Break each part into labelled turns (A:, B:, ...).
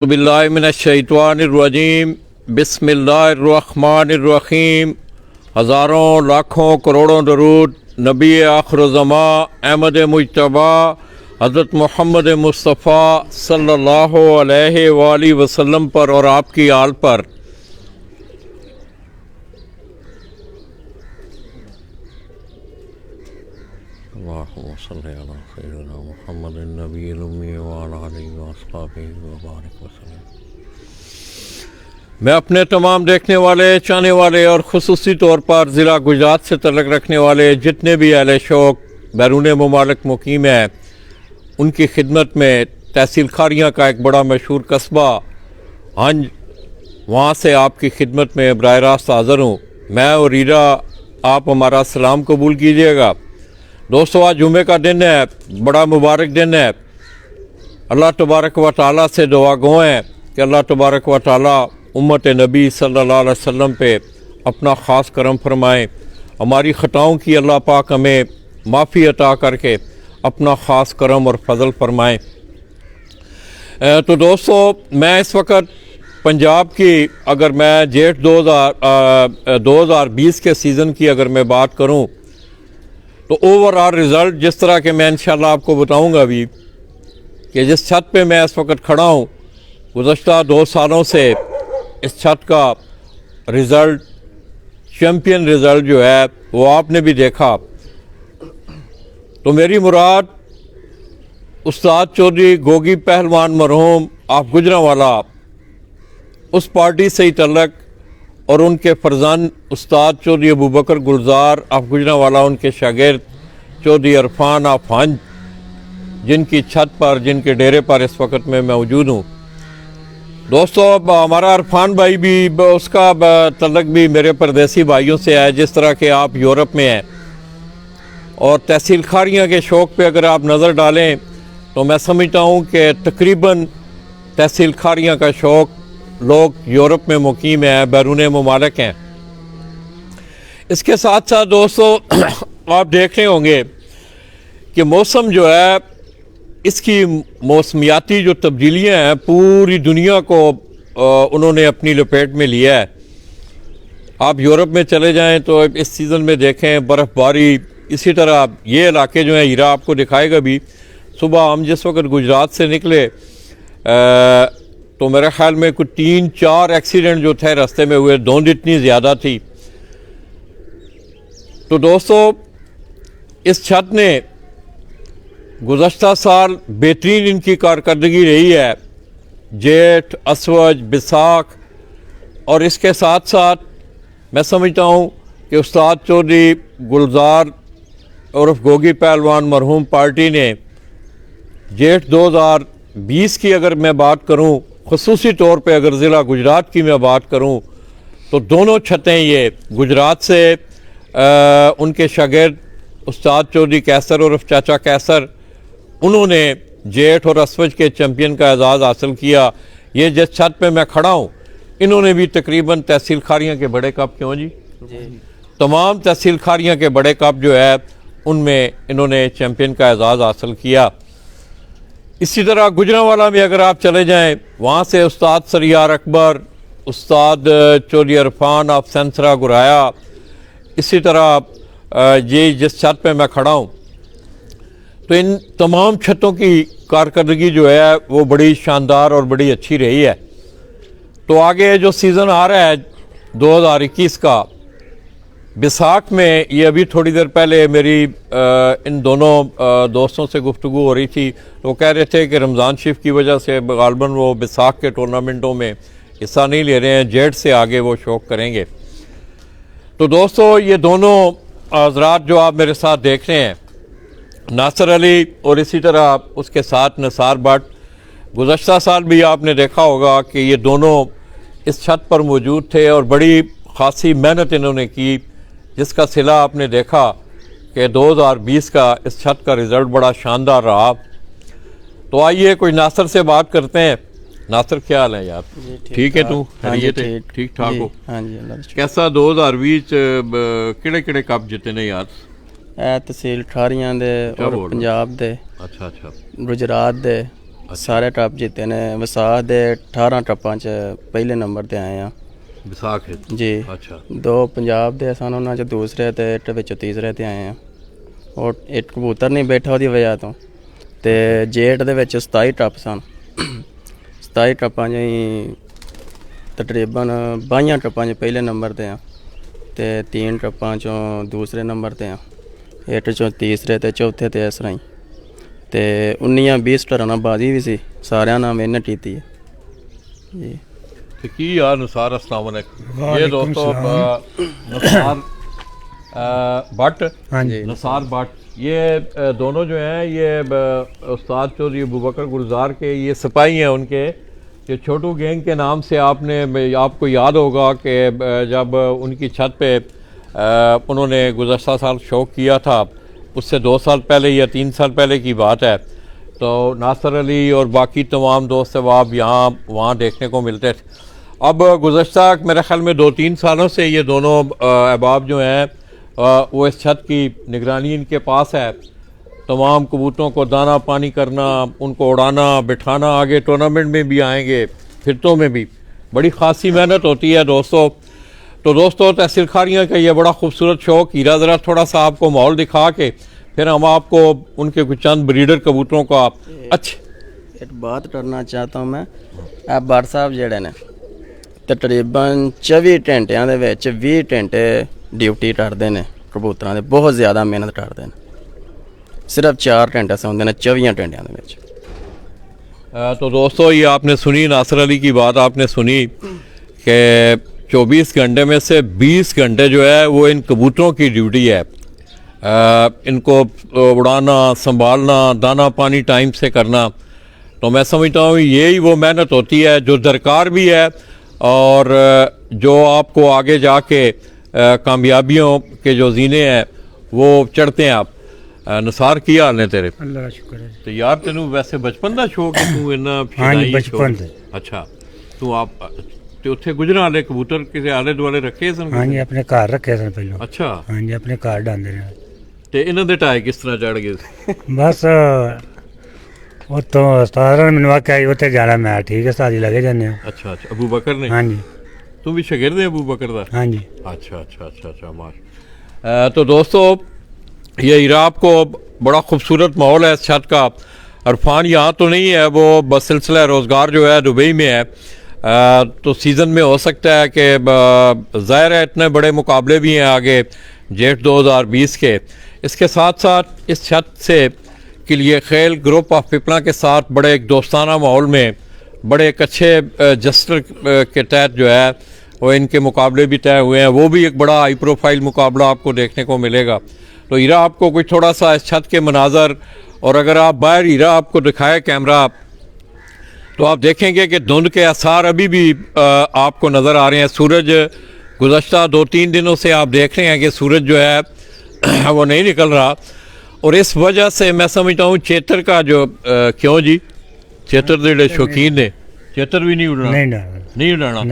A: बिस्मिल्लाहिर्रहमानिर्रहीम बिस्मिल्लाहिर्रहमानिर्रहीम। हज़ारों लाखों करोड़ों दरूद नबी आखिर-ओ-ज़मा अहमद मुज्तबा हज़रत मोहम्मद मुस्तफ़ा सल्लल्लाहु अलैहि वसल्लम पर और आपकी आल पर। अल्लाहुम्मा सल्ली अला सय्यिदिना मुहम्मदिन नबिय्यिल उम्मी व अला आलिहि व अस्हाबिहि व बारिक वसल्लम। मैं अपने तमाम देखने वाले, चाहने वाले और ख़ुसूसी तौर पर ज़िला गुजरात से तल्लुक़ रखने वाले जितने भी अहले शौक़ बैरून मुमालिक मुकीम हैं, उनकी खिदमत में तहसील खारियाँ का एक बड़ा मशहूर कस्बा हंज, वहाँ से आपकी खिदमत में बराह रास्त हाज़िर हूँ। मैं और रीरा, आप हमारा सलाम कबूल कीजिएगा। दोस्तों, आज जुमे का दिन है, बड़ा मुबारक दिन है। अल्लाह तबारक व तआला से दुआ गो हैं कि अल्लाह तबारक व तआला उम्मत नबी सल्लल्लाहु अलैहि वसल्लम पे अपना ख़ास करम फरमाएँ। हमारी ख़ताओं की अल्लाह पाक हमें माफ़ी अता करके अपना ख़ास करम और फजल फरमाएँ। तो दोस्तों, मैं इस वक्त पंजाब की, अगर मैं जेठ 2020 के सीज़न की अगर मैं बात करूँ तो ओवरऑल रिज़ल्ट जिस तरह के मैं इंशाल्लाह आपको बताऊंगा अभी, कि जिस छत पे मैं इस वक्त खड़ा हूँ, गुज़श्ता 2 सालों से इस छत का रिज़ल्ट, चैम्पियन रिज़ल्ट जो है वो आपने भी देखा। तो मेरी मुराद उस्ताद चौधरी गोगी पहलवान मरहूम ऑफ गुजरांवाला, उस पार्टी से ही तल्लक, और उनके फरजान उस्ताद चौधरी अबू बकर गुलजार ऑफ गुजरांवाला, उनके शागिर्द चौधरी इरफान ऑफ हंज, जिनकी छत पर, जिनके डेरे पर इस वक्त में मौजूद हूँ। दोस्तों, अब हमारा इरफान भाई भी, उसका तल्लक भी मेरे परदेसी भाइयों से है। जिस तरह के आप यूरोप में हैं और तहसील खारियाँ के शौक़ पे अगर आप नज़र डालें तो मैं समझता हूँ कि तकरीबन तहसील खारियाँ का शौक़ लोग यूरोप में मुकीम हैं, बैरून मुमालिक हैं। इसके साथ साथ दोस्तों, आप देख रहे होंगे कि मौसम जो है, इसकी मौसमियाती जो तब्दीलियाँ हैं, पूरी दुनिया को उन्होंने अपनी लपेट में लिया है। आप यूरोप में चले जाएं तो इस सीज़न में देखें बर्फ़बारी, इसी तरह ये इलाके जो हैं, हीरा आपको दिखाएगा भी। सुबह हम जिस वक्त गुजरात से निकले तो मेरे ख़्याल में कुछ 3-4 एक्सीडेंट जो थे रास्ते में हुए, धुंध इतनी ज़्यादा थी। तो दोस्तों, इस छत ने गुज़श्ता साल बेहतरीन इनकी कारकर्दगी रही है, जेठ, असवज, बिसाख, और इसके साथ साथ मैं समझता हूँ कि उस्ताद चौधरी गुलजार उर्फ गोगी पहलवान मरहूम पार्टी ने जेठ 2020 की अगर मैं बात करूँ, ख़ुसूसी तौर पे अगर ज़िला गुजरात की मैं बात करूँ, तो दोनों छतें ये गुजरात से उनके शागिर्द उस्ताद चौधरी कैसर उर्फ चाचा कैसर, उन्होंने जेठ और असवज के चैम्पियन का एजाज़ हासिल किया। ये जिस छत पे मैं खड़ा हूँ, इन्होंने भी तकरीबन तहसील खारियाँ के बड़े कप, क्यों जी, तमाम तहसील खारियाँ के बड़े कप जो है उनमें इन्होंने चैम्पियन का एजाज़ हासिल किया। इसी तरह गुजरांवाला में अगर आप चले जाएं, वहाँ से उस्ताद सरियार अकबर, उस्ताद चौधरी इरफान ऑफ सेंसरा गुराया, इसी तरह ये जिस छत पे मैं खड़ा हूँ, तो इन तमाम छतों की कारकर्दगी जो है वो बड़ी शानदार और बड़ी अच्छी रही है। तो आगे जो सीज़न आ रहा है 2021 का, बिसाख में, ये अभी थोड़ी देर पहले मेरी इन दोनों दोस्तों से गुफ्तगू हो रही थी, तो वो कह रहे थे कि रमज़ान शरीफ की वजह से गालबन वो बिसाख के टूर्नामेंटों में हिस्सा नहीं ले रहे हैं, जेठ से आगे वो शौक़ करेंगे। तो दोस्तों, ये दोनों हज़रात जो आप मेरे साथ देख रहे हैं, नासिर अली और इसी तरह उसके साथ निसार भट्ट, गुज़श्ता साल भी आपने देखा होगा कि ये दोनों इस छत पर मौजूद थे और बड़ी ख़ासी मेहनत इन्होंने की, जिसका सिला आपने देखा कि 2020 का इस छत का रिज़ल्ट बड़ा शानदार रहा। तो आइए कोई नासिर से बात करते हैं। नासिर, क्या हाल है यार? ठीक है, तू ठीक ठाक हो?
B: हाँ जी, अल्लाह।
A: कैसा 2020 किहड़े कप जिते ने यार?
B: तहसील खारियां दे और पंजाब दे,
A: अच्छा,
B: गुजरात दे, सारे टप जीते ने विसाख दे 18 टप्पां च पहले नंबर ते आए हैं
A: विसाख है
B: जी।
A: अच्छा
B: 2 पंजाब दे सन उन्हां च दूसरे ते इट विच तीसरे ते आए हैं और एक कबूतर नहीं बैठा ओहदी वजह तो ते जेठ दे विच 27 टप सन 27 टप्पां च तकरीबन 22 टप्पां च पहले नंबर ते हैं ते 3 टप्पां चों दूसरे नंबर ते हैं इट चों तीसरे ते चौथे ते इस तरह ही ते 19-20 टरां बाजी भी सी सारियां नाम मेहनत कीती है जी।
A: तो की यार नुसार अस्सलाम वालेकुम। ये दोस्तों नुसार भट्ट
C: हाँ जी
A: नसार भट्ट ये दोनों जो हैं ये उस्ताद चौधरी अबूबकर गुलजार के ये सिपाही हैं उनके। ये छोटू गैंग के नाम से आपको याद होगा कि जब उनकी छत पे उन्होंने गुज़श्ता साल शौक़ किया था, उससे 2 साल पहले या 3 साल पहले की बात है, तो नासिर अली और बाकी तमाम दोस्त अब यहाँ वहाँ देखने को मिलते थे। अब गुज़श्ता मेरे ख़्याल में 2-3 सालों से ये दोनों अहबाब जो हैं वो इस छत की निगरानी इनके पास है। तमाम कबूतरों को दाना पानी करना, उनको उड़ाना बिठाना, आगे टूर्नामेंट में भी आएंगे, फिरतों में भी बड़ी ख़ासी मेहनत होती है दोस्तों। तो दोस्तों तहसील खारियाँ का ये बड़ा खूबसूरत शौक़ हीरा ज़रा थोड़ा सा आपको माहौल दिखा के फिर हम आपको उनके कुछ चंद ब्रीडर कबूतरों का
B: एक बात करना चाहता हूँ मैं। आप बाट साहब जेड़े ने तकरीबन 24 घंटियां दे विच 20 घंटे ड्यूटी करते हैं कबूतरां दे, बहुत ज़्यादा मेहनत करते हैं। सिर्फ 4 घंटे सौंदे ने 24 घंटियां दे विच।
A: तो दोस्तों ये आपने सुनी, नासिर अली की बात आपने सुनी कि 24 घंटे में से 20 घंटे जो है वो इन कबूतरों की ड्यूटी है। इनको उड़ाना, संभालना, दाना पानी टाइम से करना। तो मैं समझता हूँ यही वो मेहनत होती है जो दरकार भी है और जो आपको आगे जाके कामयाबियों के जो जीने हैं वो चढ़ते हैं। आप नसार की हाल ने तेरे?
C: अल्लाह का शुक्र है।
A: तो यार तेनू वैसे बचपन का शौक है, तू इन्ना
C: हाँ जी बचपन से।
A: अच्छा तू आप ते उत्थे गुजरा वाले कबूतर किसी आले दुआले रखे सन?
C: हाँ जी अपने घर रखे सन पहले।
A: अच्छा
C: हाँ जी अपने घर डांदे ने।
A: ते इन्हां दे ढाए किस तरह चढ़ गए?
C: बस वो तो उस्ताद ने मैनू आख्या उत्थे जाना, मैं ठीक है साजी लगे जाने।
A: अच्छा अच्छा अबू बकर ने?
C: हाँ जी
A: तू भी शागिर्द है अबू बकर दा?
C: हाँ जी।
A: अच्छा अच्छा अच्छा अच्छा माश। तो दोस्तों ये हीरा आपको बड़ा खूबसूरत माहौल है इस छत का। अरफान यहाँ तो नहीं है, वो बस सिलसिला रोज़गार जो है दुबई में है। तो सीज़न में हो सकता है कि ज़ाहिर है इतने बड़े मुकाबले भी हैं आगे जेठ 2020 के। इसके साथ साथ इस छत से के लिए खेल ग्रुप ऑफ पीपला के साथ बड़े एक दोस्ताना माहौल में बड़े एक अच्छे जस्टर के तहत जो है वो इनके मुकाबले भी तय हुए हैं। वो भी एक बड़ा हाई प्रोफाइल मुकाबला आपको देखने को मिलेगा। तो हीरा आपको कुछ थोड़ा सा इस छत के मनाजर, और अगर आप बाहर हीरा आपको दिखाए कैमरा तो आप देखेंगे कि धुंध के आसार अभी भी आपको नज़र आ रहे हैं। सूरज गुज़श्ता 2-3 दिनों से आप देख रहे हैं कि सूरज जो है वो नहीं निकल रहा, और इस वजह से मैं समझता हूँ चेतर का जो क्यों जी चेतर दे शौकीन ने चेतर भी नहीं उड़ना नहीं उड़ाना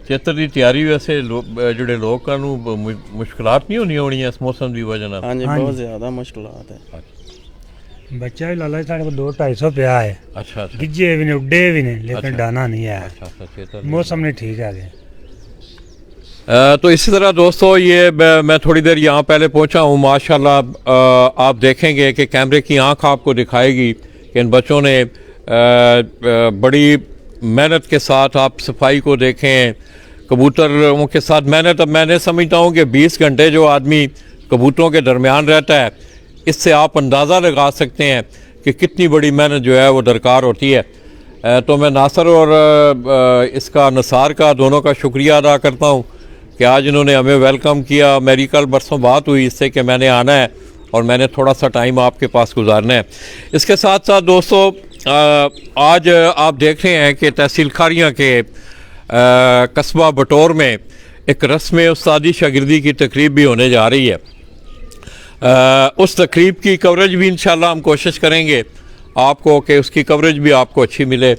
A: चेतर की तैयारी वैसे जोड़े लोगों को मुश्किलात नहीं होनी होनी इस मौसम की वजह से?
B: हाँ जी बहुत ज़्यादा मुश्किलात है।
C: बच्चा भी लाला साढ़े को 200-250 पिया है।
A: अच्छा अच्छा
C: गिज्जे भी ने उड्डे भी ने लेकिन
A: अच्छा।
C: डाना नहीं है।
A: अच्छा अच्छा चेतर
C: मौसम नहीं ठीक है आगे।
A: तो इसी तरह दोस्तों ये मैं थोड़ी देर यहाँ पहले पहुँचा हूँ। माशाल्लाह आप देखेंगे कि कैमरे की आंख आपको दिखाएगी कि इन बच्चों ने बड़ी मेहनत के साथ, आप सफाई को देखें, कबूतरों के साथ मेहनत। अब मैंने समझता हूँ कि 20 घंटे जो आदमी कबूतरों के दरमियान रहता है, इससे आप अंदाज़ा लगा सकते हैं कि कितनी बड़ी मेहनत जो है वो दरकार होती है। तो मैं नासिर और इसका नसार का दोनों का शुक्रिया अदा करता हूँ कि आज इन्होंने हमें वेलकम किया। मेरी कल बरसों बात हुई इससे कि मैंने आना है और मैंने थोड़ा सा टाइम आपके पास गुजारना है। इसके साथ साथ दोस्तों आज आप देख रहे हैं कि तहसील खारियाँ के कस्बा बटोर में एक रस्म उस्तादी शागिर्दी की तकरीब भी होने जा रही है। उस तकरीब की कवरेज भी इंशाल्लाह हम कोशिश करेंगे आपको कि उसकी कवरेज भी आपको अच्छी मिले।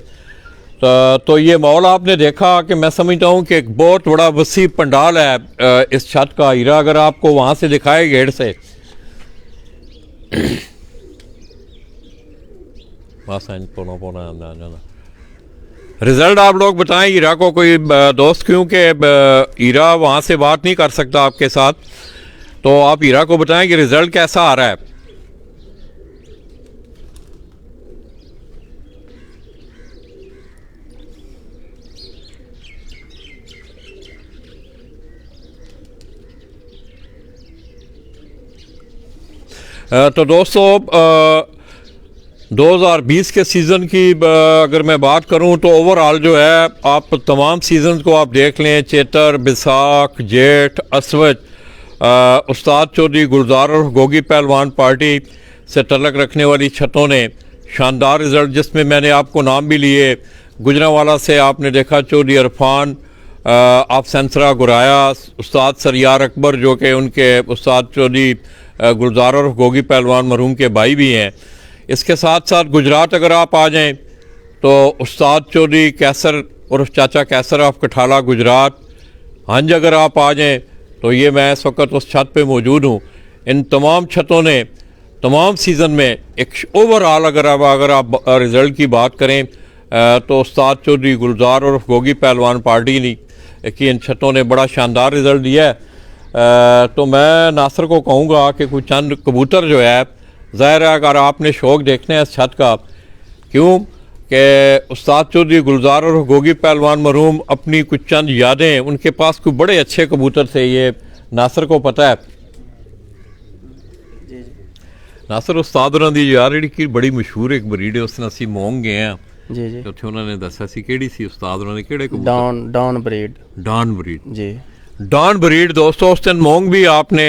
A: तो ये माहौल आपने देखा कि मैं समझता हूँ कि एक बहुत बड़ा वसी पंडाल है इस छत का। हीरा अगर आपको वहाँ से दिखाए गेट से बस इंज पौना पौना आंदा जाना। रिजल्ट आप लोग बताएं हीरा को, कोई दोस्त, क्योंकि हीरा वहाँ से बात नहीं कर सकता आपके साथ, तो आप हीरा को बताएं कि रिजल्ट कैसा आ रहा है। तो दोस्तों 2020 के सीज़न की अगर मैं बात करूं तो ओवरऑल जो है, आप तमाम सीज़न को आप देख लें, चेतर, बिसाख, जेठ, असवज, उस्ताद चौधरी गुलजार और गोगी पहलवान पार्टी से तल्लक रखने वाली छतों ने शानदार रिज़ल्ट, जिसमें मैंने आपको नाम भी लिए। गुजरांवाला से आपने देखा चौधरी इरफान, आप सेंसरा गुराया, उस्ताद सरियार अकबर जो कि उनके उस्ताद चौधरी गुलजार और गोगी पहलवान मरहूम के भाई भी हैं। इसके साथ साथ गुजरात अगर आप आ जाएं तो उस्ताद चौधरी कैसर और चाचा कैसर ऑफ कठाला गुजरात। हंज अगर आप आ जाएं तो ये मैं इस वक्त उस छत पे मौजूद हूँ। इन तमाम छतों ने तमाम सीज़न में एक ओवरऑल अगर आप रिज़ल्ट की बात करें तो उस्ताद चौधरी गुलजार और गोगी पहलवान पार्टी ने कि इन छतों ने बड़ा शानदार रिज़ल्ट दिया है। तो मैं नासिर को कहूँगा कि कुछ चंद कबूतर जो है, ज़ाहिर है अगर आपने शौक़ देखने हैं इस छत का, क्यों कि उस्ताद चौधरी गुलजार और गोगी पहलवान मरहूम अपनी कुछ चंद यादें, उनके पास कोई बड़े अच्छे कबूतर थे, ये नासिर को पता है।
B: जी जी
A: नासिर उस्ताद होਰਾਂ ਦੀ ਯਾਰ ਜਿਹੜੀ ਕਿ ਬੜੀ ਮਸ਼ਹੂਰ ਇੱਕ ਬਰੀਡ ਹੈ, ਉਸ ਨਾਲ ਅਸੀਂ ਮੋਂਗ ਗਏ ਆ
B: जी जी
A: ਤੇ ਉੱਥੇ ਉਹਨਾਂ ਨੇ ਦੱਸਿਆ ਸੀ ਕਿਹੜੀ ਸੀ ਉਸਤਾਦ ਹੋਰਾਂ ਦੇ ਕਿਹੜੇ ਕਬੂतर।
B: Don breed.
A: Don breed.
B: जी
A: डॉन ब्रीड दोस्तों, उस दिन मोंग भी आपने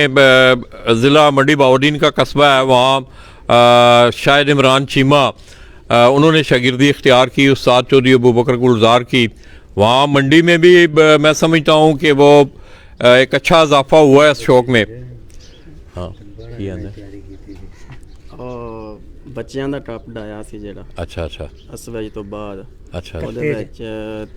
A: ज़िला मंडी बाउद्दीन का कस्बा है, वहाँ शायद इमरान चीमा उन्होंने शागिर्दी इख्तियार की उस्ताद चौधरी अबू बकर गुलजार की। वहाँ मंडी में भी मैं समझता हूँ कि वो एक अच्छा इजाफा हुआ है इस शौक़ में। हाँ
B: और ਬੱਚਿਆਂ ਦਾ ਟੱਪ ਡਾਇਆ ਸੀ ਜਿਹੜਾ
A: अच्छा अच्छा
B: ਅਸਵਜ ਤੋਂ ਬਾਅਦ,
A: अच्छा
B: ਉਹਦੇ ਵਿੱਚ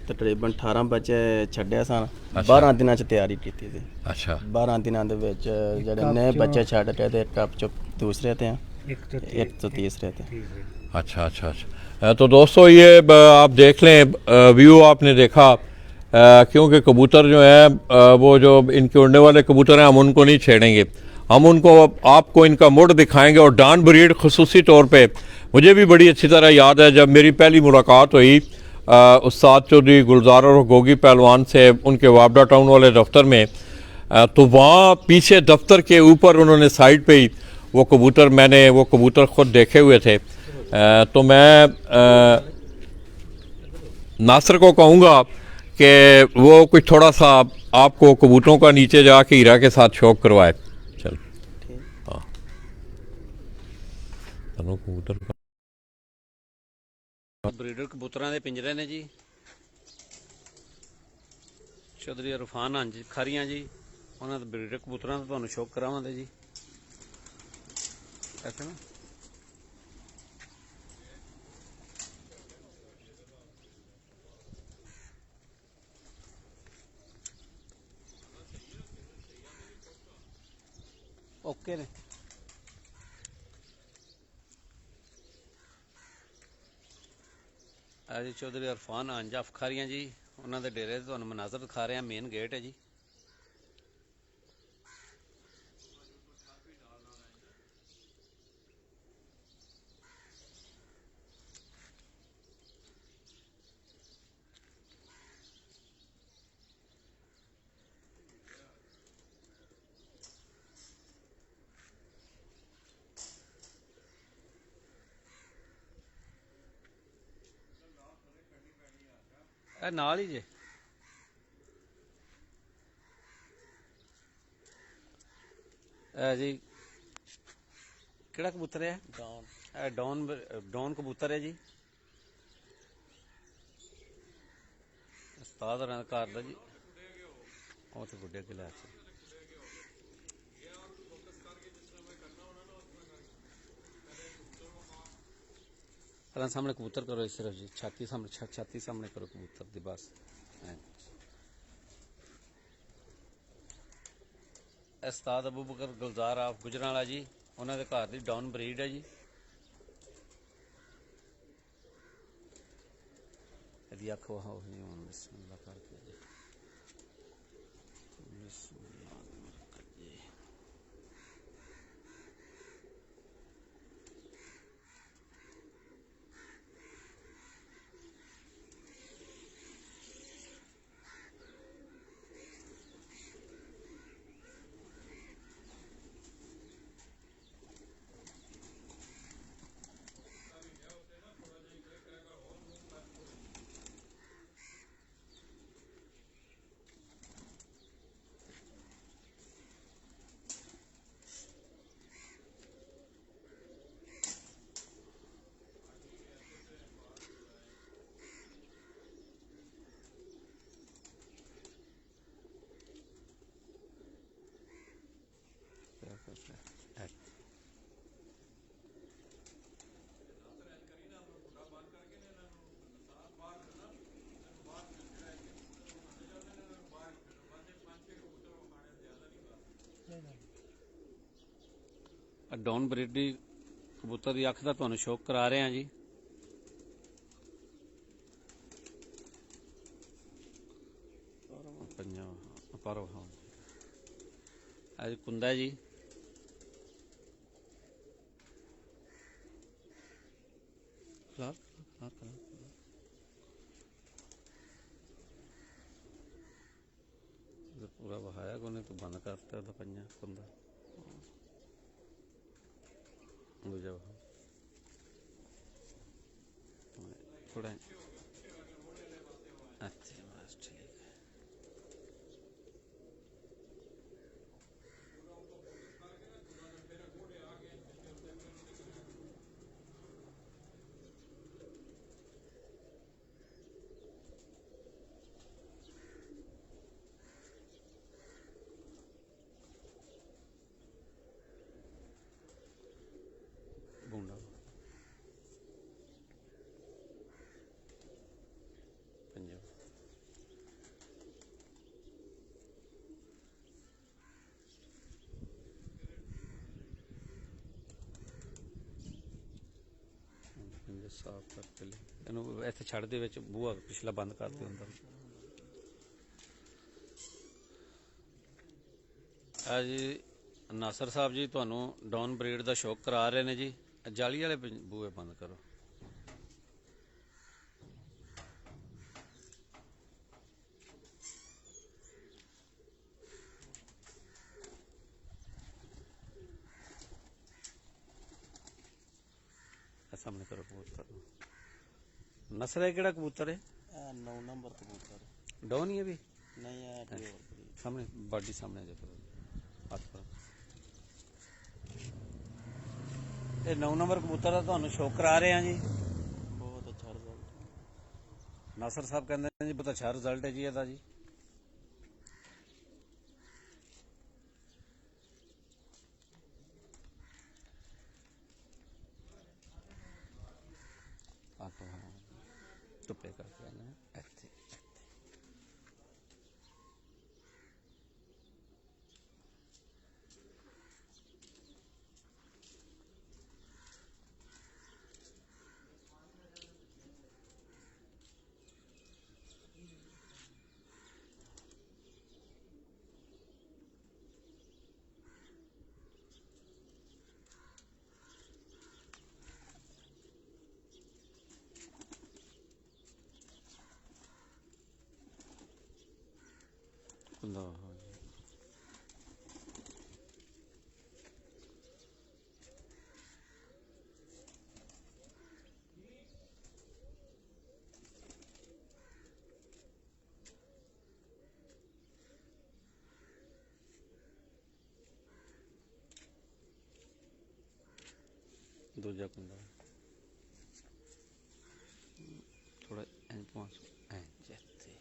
B: ਤਕਰੀਬਨ 18 ਬੱਚੇ ਛੱਡੇ ਸਨ। 12 ਦਿਨਾਂ ਚ ਤਿਆਰੀ ਕੀਤੀ ਸੀ।
A: अच्छा
B: 12 ਦਿਨਾਂ ਦੇ ਵਿੱਚ ਜਿਹੜੇ ਨਏ ਬੱਚੇ ਛੱਡ ਕੇ ਤੇ ਟੱਪ ਚ ਦੂਸਰੇ ਤੇ ਆ, एक तो तीसरे थे।
A: अच्छा अच्छा अच्छा। तो दोस्तों ये आप देख लें, व्यू आपने देखा, क्योंकि कबूतर जो है वो जो इनके उड़ने वाले कबूतर हैं, हम उनको नहीं छेड़ेंगे, हम उनको आपको इनका मुड़ दिखाएंगे। और डॉन ब्रीड खसूसी तौर पे मुझे भी बड़ी अच्छी तरह याद है, जब मेरी पहली मुलाकात हुई उस्ताद चौधरी गुलजार और गोगी पहलवान से उनके वाबडा टाउन वाले दफ्तर में, तो वहाँ पीछे दफ्तर के ऊपर उन्होंने साइड पे ही वो कबूतर ख़ुद देखे हुए थे। तो मैं नासिर को कहूँगा कि वो कुछ थोड़ा सा आपको कबूतरों का नीचे जाके हीरा के साथ शौक करवाए। चल हाँ कबूतर
D: ਬਰੀਡਰ ਕਬੂਤਰਾਂ ਦੇ ਪਿੰਜਰੇ ਨੇ ਜੀ। ਚੌਧਰੀ ਇਰਫਾਨ ਹੰਜ ਖਰੀਆਂ ਜੀ, ਉਹਨਾਂ ਦੇ ਬਰੀਡਰ ਕਬੂਤਰਾਂ ਦਾ ਤੁਹਾਨੂੰ ਸ਼ੌਕ ਕਰਾਵਾਂਗੇ ਜੀ। ऐसे ना ओके ने जी चौधरी इरफान हंज अफखारियाँ जी, उन्होंने डेरे तो मनाजर दिखा रहे हैं, मेन गेट है जी। नाल ही जे जी केड़ा कबूतर है? डॉन डॉन कबूतर है जी। उस्ताद होरां दा घर दा जी, ਉਹ ਤੇ ਗੁੱਡੇ ਕੇ ਲੈ ਪਹਿਲਾਂ ਸਾਹਮਣੇ ਕਬੂਤਰ ਕਰੋ ਸਿਰਫ ਜੀ, ਛਾਤੀ ਸਾਹਮਣੇ ਕਰੋ ਕਬੂਤਰ ਦੀ ਬਸ। ਉਸਤਾਦ ਅਬੂ ਬਕਰ ਗੁਲਜ਼ਾਰ ਆਫ ਗੁਜਰਾਂਵਾਲਾ ਜੀ, ਉਹਨਾਂ ਦੇ ਘਰ ਦੀ ਡਾਊਨ ਬਰੀਡ ਹੈ ਜੀ। ਦੀ ਅੱਖ ਵਹਾਓ ਜੀ ਹੁਣ ਬਿਸਮਿਲ੍ਲਾ ਕਰਕੇ ਜੀ ਬਿਸਮਿਲ੍ਲਾ ਜੀ ਡਾਊਨ ਬਰੀਡ ਦੀ ਕਬੂਤਰ ਦੀ ਅੱਖ ਦਾ ਤੁਹਾਨੂੰ ਸ਼ੌਕ ਕਰਾ ਰਹੇ ਹਾਂ ਜੀ। ਪੰਜਾਂ ਪਰ ਹਾਂ ਅੱਜ ਕੁੰਦਾ ਜੀ पूरा बहाया को नहीं तो बंद करता था पंजा कुंदा थोड़ा अच्छा बस ठीक है। बूंदा पंजाब पंजा साफ करके ले इनू इत्थे छड़ दे विच बूहा पिछला बंद कर दे अंदर। आज नासर साहब जी तुहानू डॉन ब्रीड का शौक करा रहे ने जी। जाली वाले बूहे बंद करो। सामने करो कबूतर नसर है केड़ा कबूतर है
B: 9 नंबर कबूतर
D: डॉन ही है भी
B: नहीं है
D: सामने बॉडी सामने देखो हाथ पर ये 9 नंबर कबूतर का तुहानू शौक करा रहे हैं जी।
B: बहुत अच्छा रिजल्ट
D: नासर साहब कहते हैं जी बहुत अच्छा रिजल्ट है जी ਇਹਦਾ जी। ਧੁੱਪੇ ਕਰਕੇ ਆਣਾ ਇੱਥੇ कुंदा दूजा कुंदा थोड़ा इंच पाँच इंच ऐसे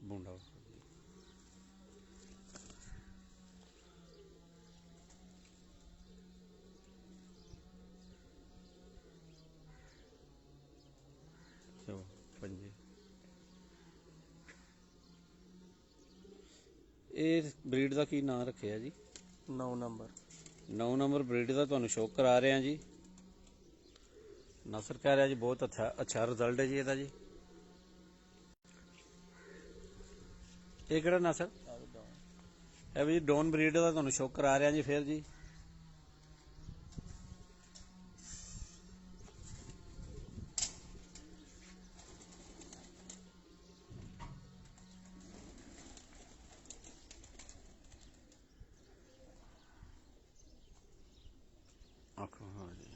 D: बूंदा पंजे ਇਹ ਬਰੀਡ ਦਾ ਕੀ ਨਾਂ ਰੱਖਿਆ ਜੀ?
B: 9 ਨੰਬਰ
D: 9 ਨੰਬਰ ਬਰੀਡ ਦਾ ਤੁਹਾਨੂੰ ਸ਼ੌਕ ਕਰਾ ਰਹੇ ਹਾਂ ਜੀ। ਨਸਰ ਕਹਿ ਰਿਹਾ ਜੀ ਬਹੁਤ ਅੱਛਾ ਰਿਜ਼ਲਟ ਹੈ ਜੀ ਇਹਦਾ ਜੀ। ਇਹ ਕਿਹੜਾ ਨਸਰ? ਇਹ ਵੀ ਡੌਨ ਬਰੀਡ ਦਾ ਤੁਹਾਨੂੰ ਸ਼ੌਕ ਕਰਾ ਰਿਹਾ ਜੀ ਫਿਰ ਜੀ। ਆਖੋ ਹਾਂ ਜੀ।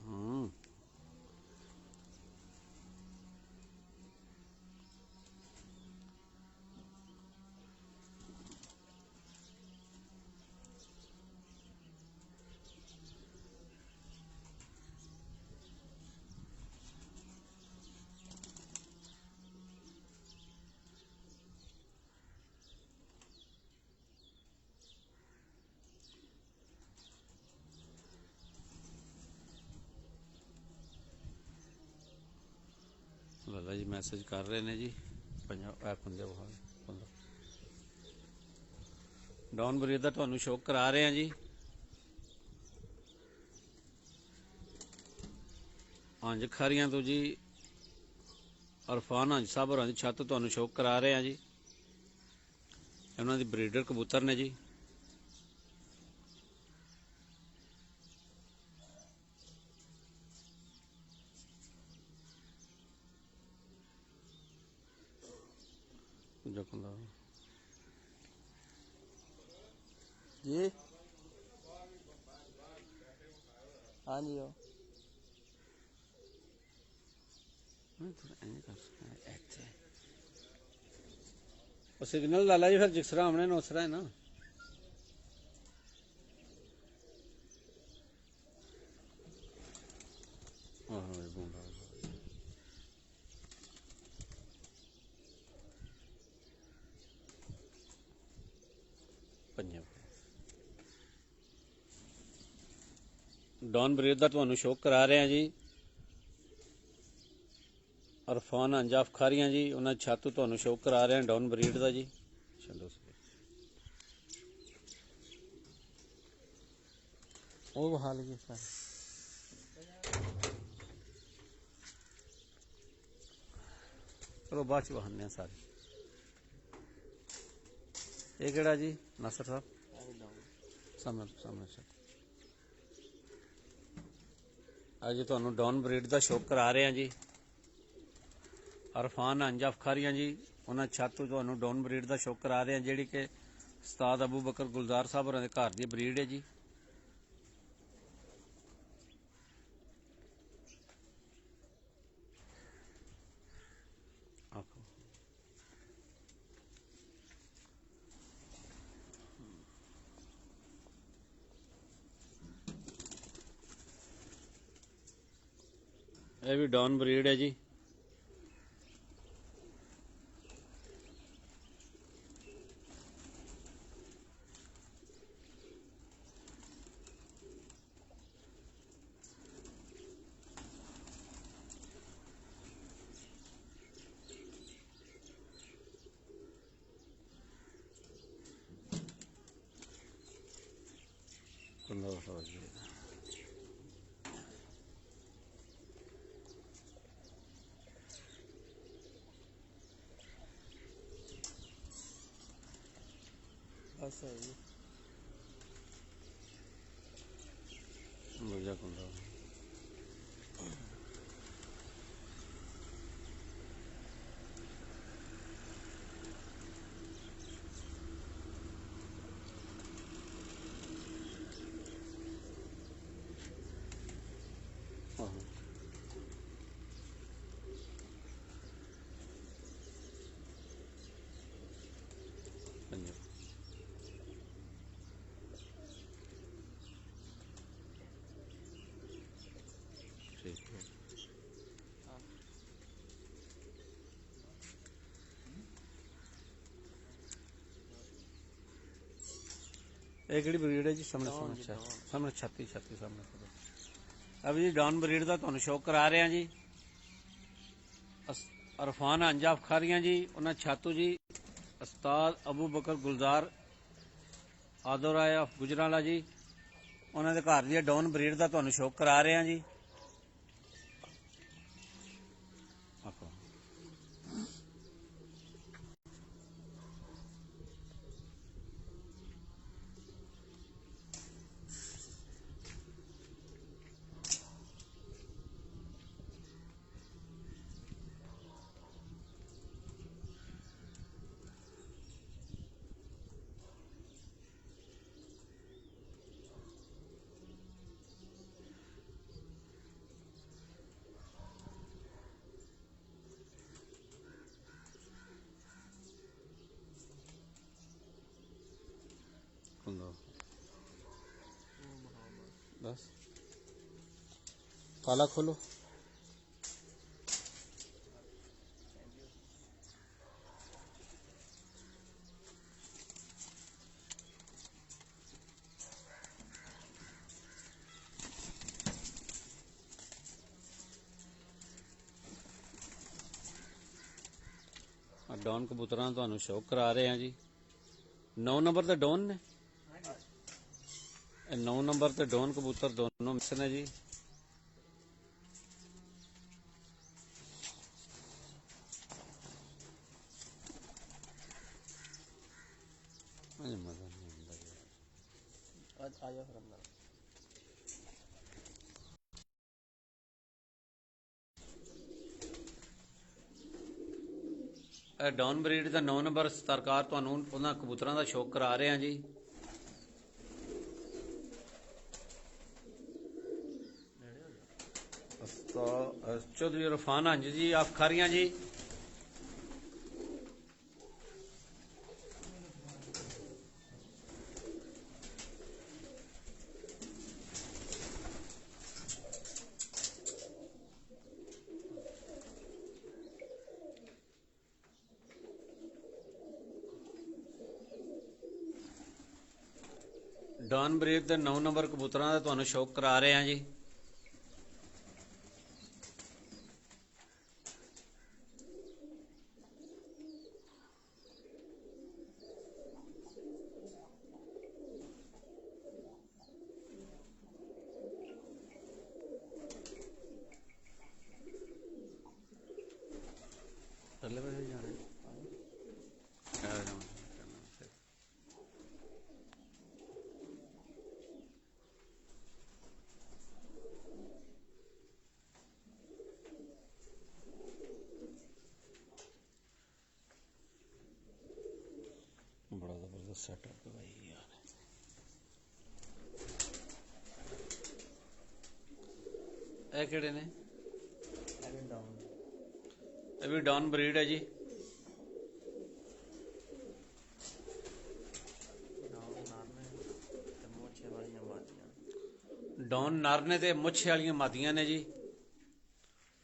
D: ਹੂੰ ਲਾਲਾ ਜੀ ਮੈਸੇਜ ਕਰ ਰਹੇ ਨੇ ਜੀ। ਪੰਜਾਬ ਐਪ ਹੁੰਦੇ ਡੌਨ ਬਰੀਡ ਦਾ ਤੁਹਾਨੂੰ ਸ਼ੌਕ ਕਰਾ ਰਹੇ ਹਾਂ ਜੀ। ਹੰਜ ਖਾਰੀਆਂ ਤੋਂ ਜੀ ਅਰਫਾਨ ਹੰਜ ਸਾਹਿਬ ਹੋਰਾਂ ਦੀ ਛੱਤ ਤੁਹਾਨੂੰ ਸ਼ੌਕ ਕਰਾ ਰਹੇ ਹਾਂ ਜੀ। ਇਹਨਾਂ ਦੀ ਬਰੀਡਰ ਕਬੂਤਰ ਨੇ ਜੀ।
B: जी हाँ जी हो
D: सिग्नल लाला जी फिर जिस तरह हमने उस तरह है ना। ਡੌਨ ਬਰੀਡ ਦਾ ਤੁਹਾਨੂੰ ਸ਼ੌਕ ਕਰਾ ਰਹੇ ਹਾਂ ਜੀ। ਅਰਫਾਨ ਅੰਜਾਫ ਖਾਰੀਆਂ ਜੀ ਉਹਨਾਂ ਦੀ ਛੱਤ ਤੁਹਾਨੂੰ ਸ਼ੌਕ ਕਰਾ ਰਹੇ ਹਾਂ ਡੌਨ ਬਰੀਡ ਦਾ ਜੀ। ਚਲੋ
B: वो बहा लीजिए सर।
D: ਚਲੋ ਬਾਅਦ ਚ ਵਹਾਨੇ ਆ ਸਾਰੇ। ਇਹ ਕਿਹੜਾ ਜੀ ਨਾਸਰ ਸਾਹਿਬ? ਸਾਹਮਣੇ ਅੱਜ ਤੁਹਾਨੂੰ ਡੌਨ ਬਰੀਡ ਦਾ ਸ਼ੌਕ ਕਰਾ ਰਹੇ ਹਾਂ ਜੀ। ਅਰਫਾਨ ਅੰਜਾਫ ਖਾਰੀਆਂ ਜੀ ਉਹਨਾਂ ਛੱਤ ਤੋਂ ਤੁਹਾਨੂੰ ਡੌਨ ਬਰੀਡ ਦਾ ਸ਼ੌਕ ਕਰਾ ਰਹੇ ਹਾਂ ਜਿਹੜੀ ਕਿ ਉਸਤਾਦ ਅਬੂ ਬਕਰ ਗੁਲਜ਼ਾਰ ਸਾਹਿਬ ਹੋਰਾਂ ਦੇ ਘਰ ਦੀ ਬਰੀਡ ਹੈ ਜੀ। ਆਖੋ ਇਹ ਵੀ ਡੌਨ ਬਰੀਡ ਹੈ ਜੀ।
B: बस है जी।
D: ਮਜ਼ਾ ਹੁੰਦਾ ਧੰਨਵਾਦ। ਇਹ ਕਿਹੜੀ ਬਰੀਡ ਹੈ ਜੀ? ਸਾਹਮਣੇ ਸਾਹਮਣੇ ਅੱਛਾ, ਸਾਹਮਣੇ ਛਾਤੀ ਸਾਹਮਣੇ ਕਰੋ। ਅਬ ਜੀ ਡਾਊਨ ਬਰੀਡ ਦਾ ਤੁਹਾਨੂੰ ਸ਼ੌਕ ਕਰਾ ਰਹੇ ਹਾਂ ਜੀ। ਅਰਫਾਨ ਅੰਜਾਫ ਖਾਰੀਆਂ ਜੀ, ਉਹਨਾਂ ਛਾਤੂ ਜੀ, ਉਸਤਾਦ ਅਬੂ ਬਕਰ ਗੁਲਜ਼ਾਰ ਆਦੋਰਾਏ ਆਫ ਗੁਜਰਾਲਾ ਜੀ, ਉਹਨਾਂ ਦੇ ਘਰ ਦੀ ਡਾਊਨ ਬਰੀਡ ਦਾ ਤੁਹਾਨੂੰ ਸ਼ੌਕ ਕਰਾ ਰਹੇ ਹਾਂ ਜੀ। बस ताला खोलो। डॉन कबूतरां ਤੁਹਾਨੂੰ ਸ਼ੌਕ ਕਰਾ ਰਹੇ ਹਾਂ ਜੀ। 9 ਨੰਬਰ ਤੇ ਡੌਨ ਨੇ, 9 ਨੰਬਰ ਤੇ ਡੌਨ ਕਬੂਤਰ ਦੋਨੋਂ ਮਿਕਸ ਨੇ ਜੀ। ਮਜ਼ਾ ਨਹੀਂ ਆਉਂਦਾ ਯਾਰ।
B: ਅੱਜ ਆ ਜਾ ਫਿਰ ਅੰਦਰ।
D: ਇਹ ਡਾਊਨ ਬਰੀਡ ਦਾ 9 ਨੰਬਰ ਸਰਕਾਰ ਤੁਹਾਨੂੰ ਉਹਨਾਂ ਕਬੂਤਰਾਂ ਦਾ ਸ਼ੌਕ ਕਰਾ ਰਹੇ ਹਾਂ ਜੀ। चौधरी इरफान हंज जी आप खारियां जी, डॉन ब्रीड के 9 नंबर कबूतरां दा तुहानूं शौक करा रहे हैं जी। चले पे जाने बड़ा जबरदस्त सेटअप है भाई यार। ਇਹ ਕਿਹੜੇ ਨੇ? ਇਹ ਵੀ ਡਾਊਨ ਬਰੀਡ ਹੈ ਜੀ। ਡੌਨ ਨਰ ਨੇ ਤੇ ਮੁੱਛ ਵਾਲੀਆਂ ਮਾਦੀਆਂ ਨੇ ਜੀ।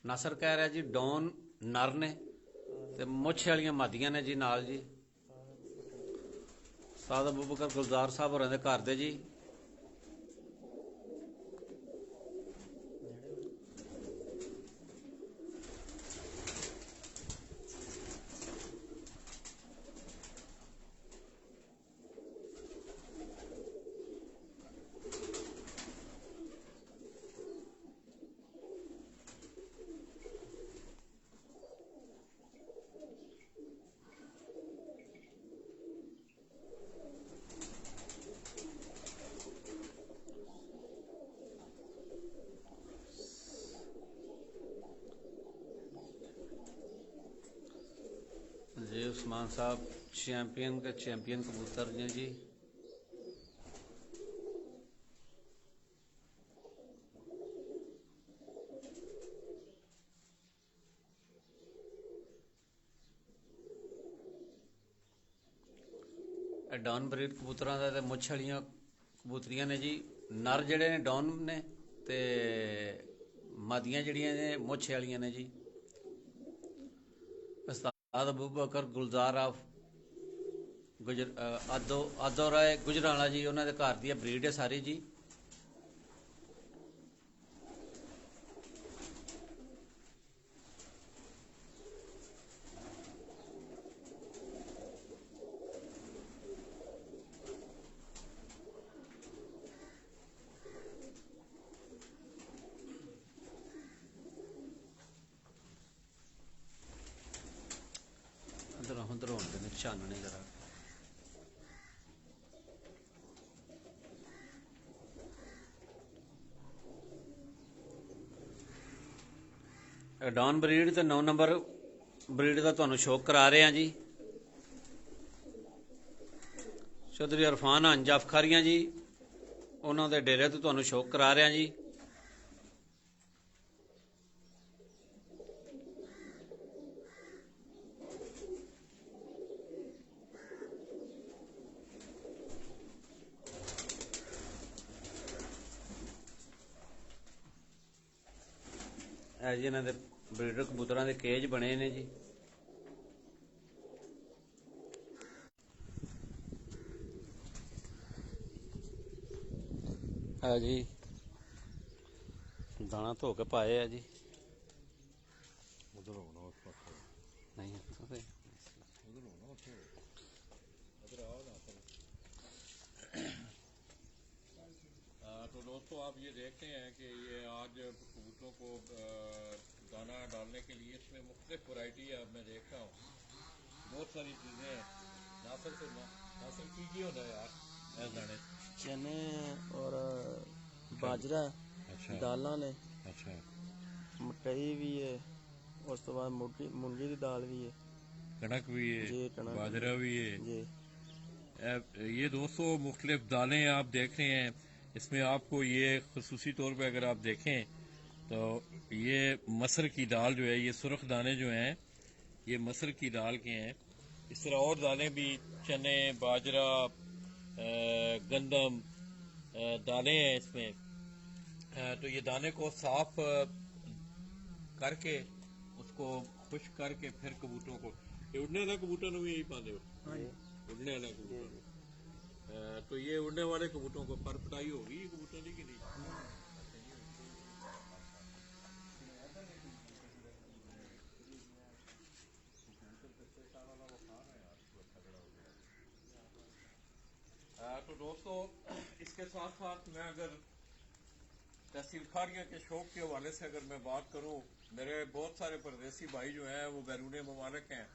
D: ਨਾਸਰ ਕਹਿ ਰਿਹਾ ਜੀ ਡੌਨ ਨਰ ਨੇ ਤੇ ਮੁੱਛ ਵਾਲੀਆਂ ਮਾਦੀਆਂ ਨੇ ਜੀ ਨਾਲ ਜੀ। ਉਸਤਾਦ ਅਬੂ ਬਕਰ ਗੁਲਜ਼ਾਰ ਸਾਹਿਬ ਹੋਰਾਂ ਦੇ ਘਰ ਦੇ ਜੀ। जी उस्मान साहब चैंपियन के चैंपियन कबूतर हैं जी। डॉन ब्रीड कबूतरां दा ते मुੱਛ वालियां कबूतरियां ने जी। नर जिहड़े ने डॉन ने ते मादियां जिहड़ियां ने मुੱਛ वालियां ने जी। उस्ताद अबू बकर गुलजार ऑफ ਆਦੋ ਰਾਏ ਗੁਜਰਾਲਾ ਜੀ, ਉਹਨਾਂ ਦੇ ਘਰ ਦੀ ਬਰੀਡ ਹੈ ਸਾਰੀ ਜੀ। ਅੰਦਰੋਂ ਹੁੰਦੇ ਨੇ ਛਾਨਣੇ ਜਰਾ। ਡਾਨ ਬਰੀਡ ਤੇ 9 ਨੰਬਰ ਬਰੀਡ ਦਾ ਤੁਹਾਨੂੰ ਸ਼ੌਕ ਕਰਾ ਰਹੇ ਹਾਂ ਜੀ। ਚੌਧਰੀ ਇਰਫਾਨ ਹੰਜਾ ਅਫਖਾਰੀਆਂ ਜੀ, ਉਹਨਾਂ ਦੇ ਡੇਰੇ ਤੋਂ ਤੁਹਾਨੂੰ ਸ਼ੌਕ ਕਰਾ ਰਹੇ ਹਾਂ ਜੀ। ਇਹ ਜੀ ਇਹਨਾਂ ਦੇ ਬਰੀਡਰ ਕਬੂਤਰਾਂ ਦੇ ਕੇਜ ਬਣੇ ਨੇ ਜੀ। ਹੈ ਜੀ ਦਾਣਾ ਧੋ ਕੇ ਪਾਏ ਆ ਜੀ। ਉਧਰ ਹੋਣਾ ਉਸ ਪਾਸੇ ਨਹੀਂ ਉਧਰ ਹੋਣਾ ਉੱਥੇ उधर आओ ना पर। तो दोस्तों आप ये देखते हैं कि ये आज कबूतरों को दाना डालने के लिए इसमें मुख्तलिफ वैरायटी है। अब मैं देख रहा हूँ बहुत सारी चीज़ें हैं। नासिर की होता है यार ऐसे दाने
B: चने और बाजरा,
D: अच्छा
B: दालां ने,
D: अच्छा
B: मकई भी है, उस तो बाद मूंगी की दाल भी है
D: कणक भी
B: जी,
D: है,
B: कणक
D: बाजरा भी है
B: जी।
D: ये दोस्तों मुख्तलिफ दालें आप देख रहे हैं। इसमें आपको ये खसूसी तौर पे अगर आप देखें तो ये मसर की दाल जो है, ये सुरख दाने जो हैं ये मसर की दाल के हैं। इस तरह और दालें भी चने, बाजरा, गंदम दालें हैं इसमें। तो ये दाने को साफ करके उसको खुश्क करके फिर कबूतरों को, ये उड़ने वाला कबूतर भी यही पाते हो, उड़ने वाला कबूतर। तो ये उड़ने वाले कबूतरों को पर पटाई होगी ये कबूतर की नहीं? तो दोस्तों इसके साथ साथ मैं अगर तहसील खारिया के शौक के हवाले से अगर मैं बात करूं, मेरे बहुत सारे परदेसी भाई जो हैं वो बैरून मुमालिक हैं।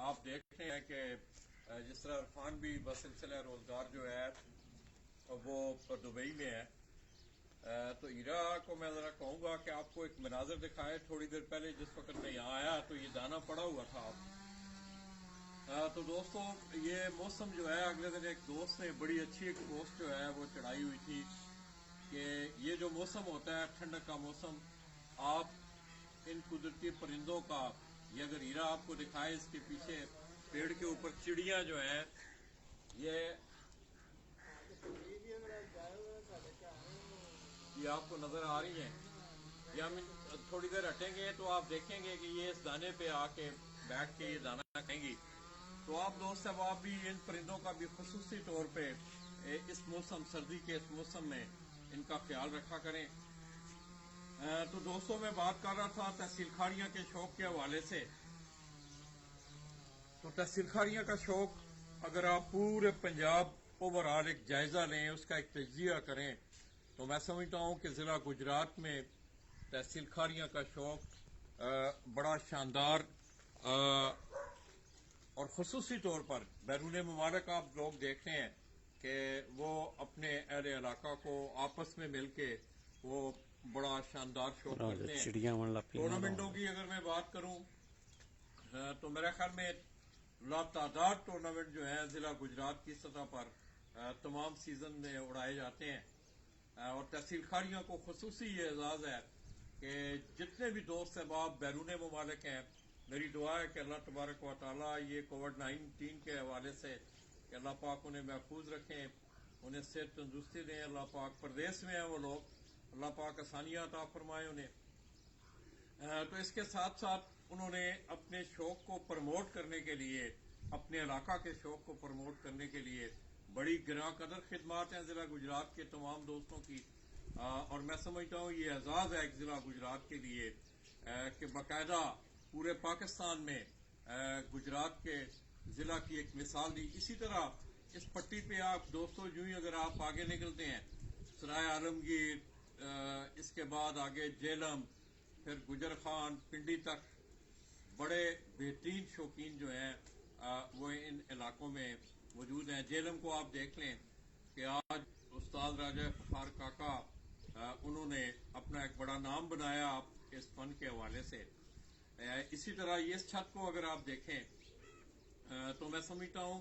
D: आप देखते हैं कि जिस तरह इरफान भी बसिलसिला रोजगार जो है वो दुबई में है। तो हीरा को मैं जरा कहूंगा कि आपको एक मनाजर दिखाए। थोड़ी देर पहले जिस वक्त मैं यहाँ आया तो ये दाना पड़ा हुआ था। तो दोस्तों ये मौसम जो है, अगले दिन एक दोस्त ने बड़ी अच्छी एक पोस्ट जो है वो चढ़ाई हुई थी कि ये जो मौसम होता है ठंडक का मौसम, आप इन कुदरती परिंदों का, ये अगर हीरा आपको दिखाए इसके पीछे पेड़ के ऊपर चिड़ियां जो हैं ये आपको नजर आ रही हैं। ये हम थोड़ी देर हटेंगे तो आप देखेंगे कि ये इस दाने पे आके बैठ के ये दाना खाएंगी। तो आप दोस्त साहब आप भी इन परिंदों का भी खुसूसी तौर पे इस मौसम, सर्दी के इस मौसम में इनका ख्याल रखा करें। तो दोस्तों मैं बात कर रहा था तहसील खारिया के शौक के हवाले से। तो तहसील खारिया का शौक अगर आप पूरे पंजाब ओवरऑल एक जायजा लें, उसका एक तजिया करें, तो मैं समझता हूँ कि जिला गुजरात में तहसील खारिया का शौक बड़ा शानदार और खुसूसी तौर पर बैरून मुमालिक आप लोग देखते हैं कि वो अपने अहले इलाका को आपस में मिलके वो बड़ा शानदार शौक करते हैं। टूर्नामेंटों की अगर मैं बात करूं तो मेरे ख्याल में लातादाद टूर्नामेंट जो है जिला गुजरात की सतह पर तमाम सीजन में उड़ाए जाते हैं। और तहसील खारिया को खुसूसी ये एजाज है कि जितने भी दोस्त अहबाब बैरून मुमालिक हैं, मेरी दुआ है कि अल्लाह तबारक व तआला ये कोविड-19 के हवाले से कि अल्लाह पाक उन्हें महफूज रखें, उन्हें सेहत तंदुरुस्ती दें। अल्लाह पाक परदेश में हैं वो लोग, अल्लाह पाक आसानियाँ अता फरमाए उन्हें। तो इसके साथ साथ उन्होंने अपने शौक को प्रमोट करने के लिए
A: अपने इलाका के शौक को प्रमोट करने के लिए बड़ी गिरा कदर खिदमात हैं जिला गुजरात के तमाम दोस्तों की। और मैं समझता हूँ ये एजाज है एक जिला गुजरात के लिए कि बाकायदा पूरे पाकिस्तान में गुजरात के जिला की एक मिसाल दी। इसी तरह इस पट्टी पे आप दोस्तों यूं ही अगर आप आगे निकलते हैं सराय आलमगीर, इसके बाद आगे जेलम, फिर गुजर खान, पिंडी तक बड़े बेहतरीन शौकीन जो हैं वो इन इलाकों में मौजूद हैं। जेलम को आप देख लें कि आज उस्ताद राजा फखार काका उन्होंने अपना एक बड़ा नाम बनाया इस फन के हवाले से। इसी तरह ये इस छत को अगर आप देखें तो मैं समझता हूँ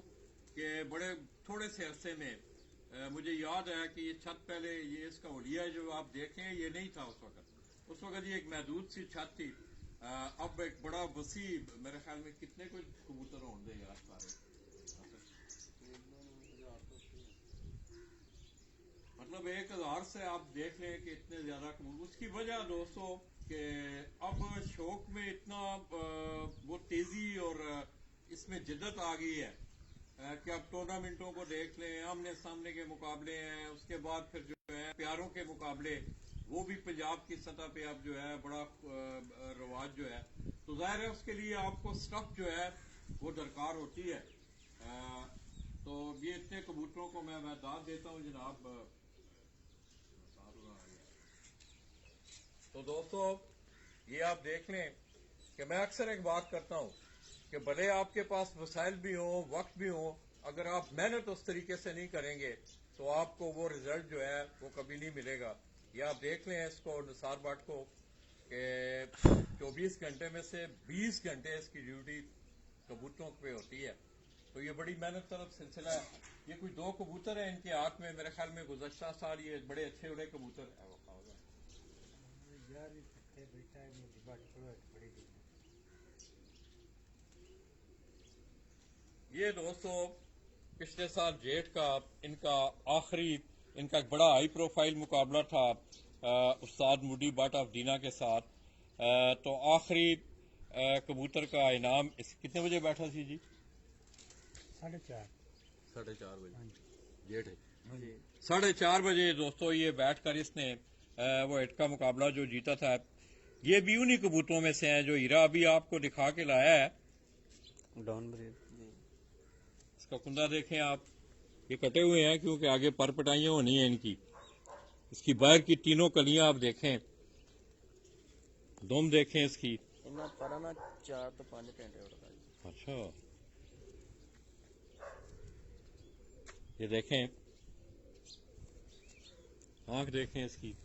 A: कि बड़े थोड़े से अरसे में मुझे याद है कि ये छत पहले ये इसका हुलिया जो आप देखें ये नहीं था उस वक्त ये एक महदूद सी छत थी। अब एक बड़ा वसी मेरे ख्याल में कितने कोई कबूतर होंगे यार सारे, मतलब 1000 से आप देख लें कि इतने ज्यादा कबूतर। उसकी वजह दोस्तों कि अब शौक में इतना वो तेजी और इसमें जिद्दत आ गई है कि अब टूर्नामेंटों को देख लें, आमने सामने के मुकाबले हैं, उसके बाद फिर जो है प्यारों के मुकाबले वो भी पंजाब की सतह पे अब जो है बड़ा रवाज जो है। तो जाहिर है उसके लिए आपको स्टफ जो है वो दरकार होती है। तो ये इतने कबूतरों को मैं दाद देता हूँ जनाब। तो दोस्तों ये आप देख लें कि मैं अक्सर एक बात करता हूँ कि भले आपके पास वसाइल भी हो, वक्त भी हो, अगर आप मेहनत उस तरीके से नहीं करेंगे तो आपको वो रिजल्ट जो है वो कभी नहीं मिलेगा। ये आप देख लें इसको निसार बाट को कि 24 घंटे में से 20 घंटे इसकी ड्यूटी कबूतरों पे होती है। तो ये बड़ी मेहनत तरफ सिलसिला है। ये कोई 2 कबूतर है इनके हाथ में, मेरे ख्याल में गुज़श्ता साल ये बड़े अच्छे उड़े कबूतर है। ये दोस्तों पिछले साल जेठ का इनका आखिरी इनका एक बड़ा हाई प्रोफाइल मुकाबला था उस्ताद मुडी बाट ऑफ दीना के साथ। तो आखिरी कबूतर का इनाम इस कितने बजे बैठा थी जी? 4:30 बजे जेठ है 4:30 बजे दोस्तों ये बैठकर इसने वो हिट का मुकाबला जो जीता था। ये भी उन्हीं कबूतरों में से हैं जो हीरा अभी आपको दिखा के लाया है,
B: डॉन ब्रीड।
A: इसका कुंदा देखें आप, ये कटे हुए हैं क्योंकि आगे पर पटाइयां होनी है इनकी। इसकी बाहर की तीनों कलियां आप देखें, दुम देखें इसकी।
B: इन्ना पर ना 4 तो 5 घंटे उड़ता है।
A: अच्छा ये देखें, आंख देखें इसकी।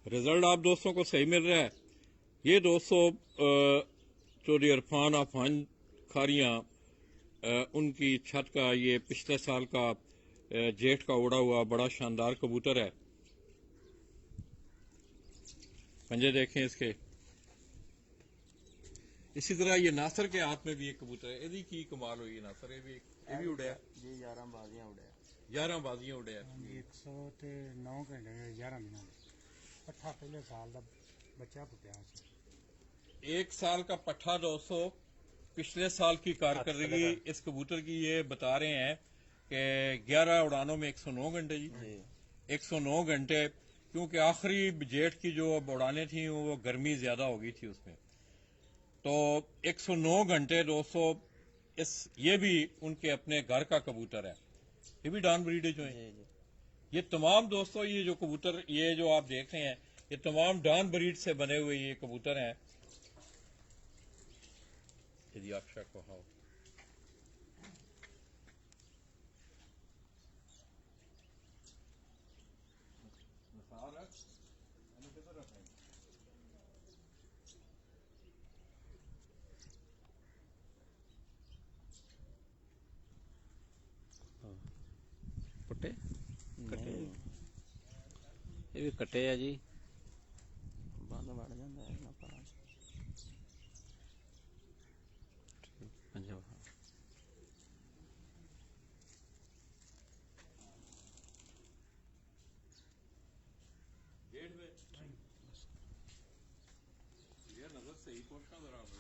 A: रिजल्ट आप दोस्तों को सही मिल रहा है। ये दोस्तों चौधरी इरफान आफान खारियां उनकी छत का ये पिछले साल का जेठ का उड़ा हुआ बड़ा शानदार कबूतर है। पंजे देखें इसके। इसी तरह ये नासर के हाथ में भी एक कबूतर है, यदि की कमाल हुई नासर, ये भी उड़े
B: जी 11 बाजियां उड़े
A: 11 बाजियां उड़े
C: 109 घंटे 11 दिन पट्ठा पहले साल का बच्चा पुटिया।
A: 1 साल का पट्ठा दोस्तों पिछले साल की कारकर्दगी इस कबूतर की ये बता रहे हैं कि 11 उड़ानों में 109 घंटे जी 109 घंटे, क्योंकि आखिरी जेठ की जो उड़ानें थी वो गर्मी ज्यादा हो गई थी उसमें। तो 109 घंटे दोस्तों ये भी उनके अपने घर का कबूतर है। ये भी डॉन ब्रीड जो है। ये तमाम दोस्तों ये जो कबूतर ये जो आप देख रहे हैं ये तमाम डॉन ब्रीड से बने हुए ये कबूतर हैं। यदि आप शक हो
D: पट्टे कटे ये भी कटे है जी।
B: बंद बढ़ जाता है ना पर
D: पंजाब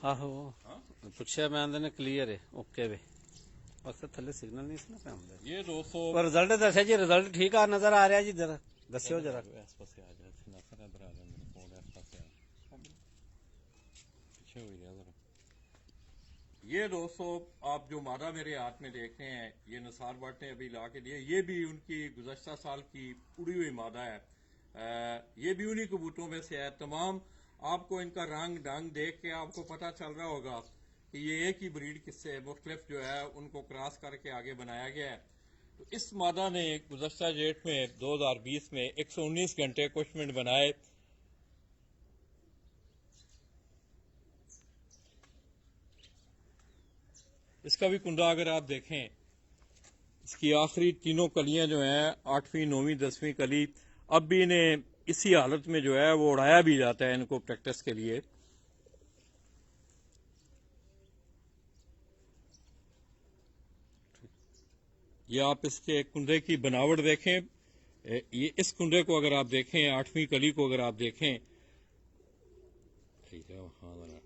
D: ਆਹੋ ਪੁੱਛਿਆ ਮੈਂ ਆਂਦੇ ਨੇ ਕਲੀਅਰ ਹੈ ਓਕੇ ਵੇ ਬਸ ਥੱਲੇ ਸਿਗਨਲ ਨਹੀਂ ਸੀ ਨਾ ਪੈਂਦਾ
A: ये 200
D: ਪਰ ਰਿਜ਼ਲਟ ਦੱਸਿਆ ਜੀ ਰਿਜ਼ਲਟ ਠੀਕ ਆ ਨਜ਼ਰ ਆ ਰਿਹਾ ਜੀ ਜਰਾ ਦੱਸਿਓ ਜਰਾ
A: इस पासे आ जाए नासर इधर आ जाए मेरे फोन इस पासे आ पीछे हो गया जरा ये दोस्तों आप जो मादा मेरे हाथ में देख रहे हैं ये निसार भट्ट ने अभी ला के दिए ये भी उनकी गुज़श्ता साल की उड़ी हुई मादा है ये भी उन्हीं कबूतरों में से है तमाम आपको इनका रंग ढंग देख के आपको पता चल रहा होगा कि ये एक ही ब्रीड किससे मुख्तलिफ जो है उनको क्रॉस करके आगे बनाया गया है तो इस मादा ने गुज़श्ता जेठ में 2020 में 119 घंटे कुछ मिनट बनाए इसका भी कुंडा अगर आप देखें इसकी आखिरी तीनों कलियां जो हैं 8वीं 9वीं 10वीं कली अब भी इन्हें इसी हालत में जो है वो उड़ाया भी जाता है इनको प्रैक्टिस के लिए ये आप इसके कुंडे की बनावट देखें ये इस कुंडे को अगर आप देखें 8वीं कली को अगर आप देखें ठीक है हाँ जरा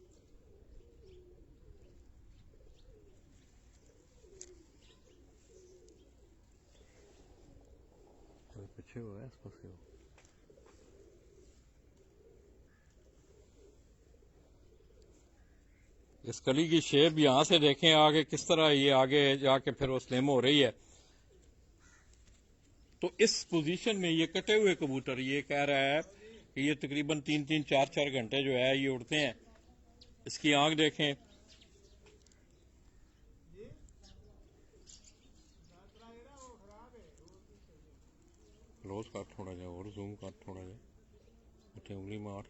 A: पीछे हुआ है इस पास इस कली की शेप यहां से देखें आगे किस तरह ये आगे जाके फिर वो स्लिम हो रही है तो इस पोजीशन में ये कटे हुए कबूतर ये कह रहा है कि ये तकरीबन 3-3 4-4 घंटे जो है ये उड़ते हैं इसकी आंख देखें क्लोज कर थोड़ा जा और जूम कर थोड़ा जा उठे उंगली मार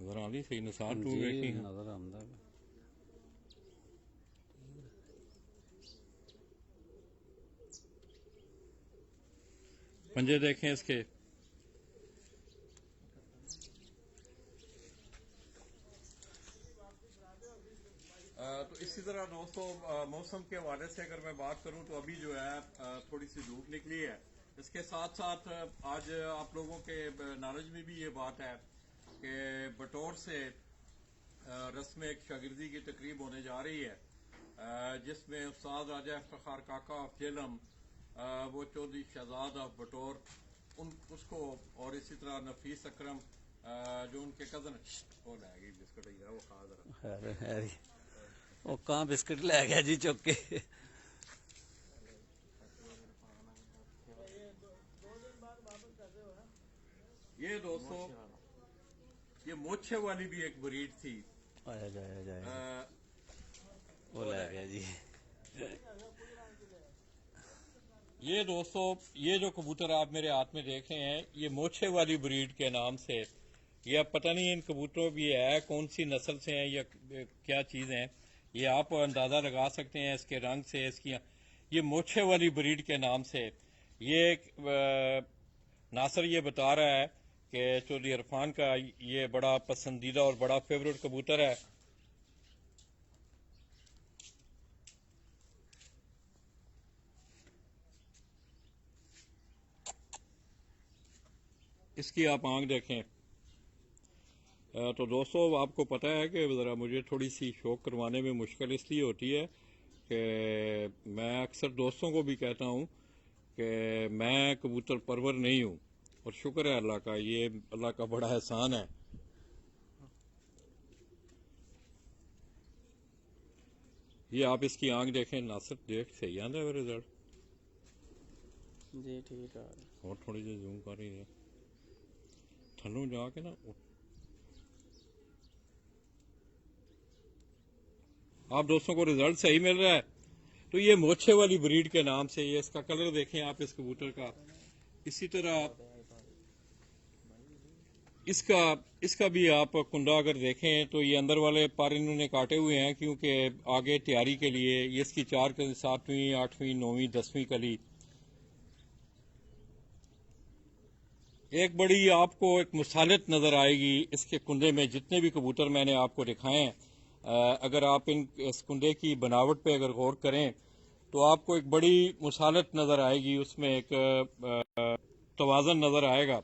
A: नजर आ रही सही निसार टू देखी
D: नजर आंदा
A: पंजे देखें इसके तो इसी तरह दोस्तों मौसम के हवाले से अगर मैं बात करूं तो अभी जो है थोड़ी सी धूप निकली है इसके साथ साथ आज आप लोगों के नॉलेज में भी ये बात है कि बटौर से रस्म एक शागिर्दी की तकरीब होने जा रही है जिसमें उस्ताद राजा इफ्तिखार काका ऑफ जेलम वो चौधरी शहजाद ऑफ बटौर उसको और इसी तरह नफीस अकरम जो उनके कजन वो ले गई बिस्कुट वो खा जरा
D: ਉਹ ਕਾਂ ਬਿਸਕਟ ਲੈ ਗਿਆ ਜੀ ਚੁੱਕ ਕੇ
A: ये दोस्तों ये मोछे वाली भी एक ब्रीड थी
D: ਆਇਆ ਜਾਇਆ ਉਹ ਲੈ ਗਿਆ ਜੀ
A: ये दोस्तों ये जो कबूतर आप मेरे हाथ में देख रहे हैं ये मोछे वाली ब्रीड के नाम से ये अब पता नहीं इन कबूतरों भी है कौन सी नस्ल से हैं या क्या चीज है ये आप अंदाजा लगा सकते हैं इसके रंग से इसकी ये मोछे वाली ब्रीड के नाम से ये नासर ये बता रहा है कि चौधरी इरफान का ये बड़ा पसंदीदा और बड़ा फेवरेट कबूतर है इसकी आप आंख देखें तो दोस्तों आपको पता है कि ज़रा मुझे थोड़ी सी शौक करवाने में मुश्किल इसलिए होती है कि मैं अक्सर दोस्तों को भी कहता हूँ कि मैं कबूतर परवर नहीं हूँ और शुक्र है अल्लाह का ये अल्लाह का बड़ा एहसान है ये आप इसकी आंख देखें नासिर देख सही आंदा है रिजल्ट
B: जी ठीक है
A: और थोड़ी सी जूम कर रही है थल्लों जाके ना आप दोस्तों को रिजल्ट सही मिल रहा है तो ये मोछे वाली ब्रीड के नाम से ये इसका कलर देखें आप इस कबूतर का इसी तरह इसका भी आप कुंडा अगर देखें तो ये अंदर वाले पर इन्होंने काटे हुए हैं क्योंकि आगे तैयारी के लिए ये इसकी 7वीं 8वीं 9वीं 10वीं कली एक बड़ी आपको एक मुसालत नजर आएगी इसके कुंडे में जितने भी कबूतर मैंने आपको दिखाए हैं अगर आप इस कुंडे की बनावट पे अगर गौर करें तो आपको एक बड़ी मुसालत नजर आएगी उसमें एक तवाज़न नजर आएगा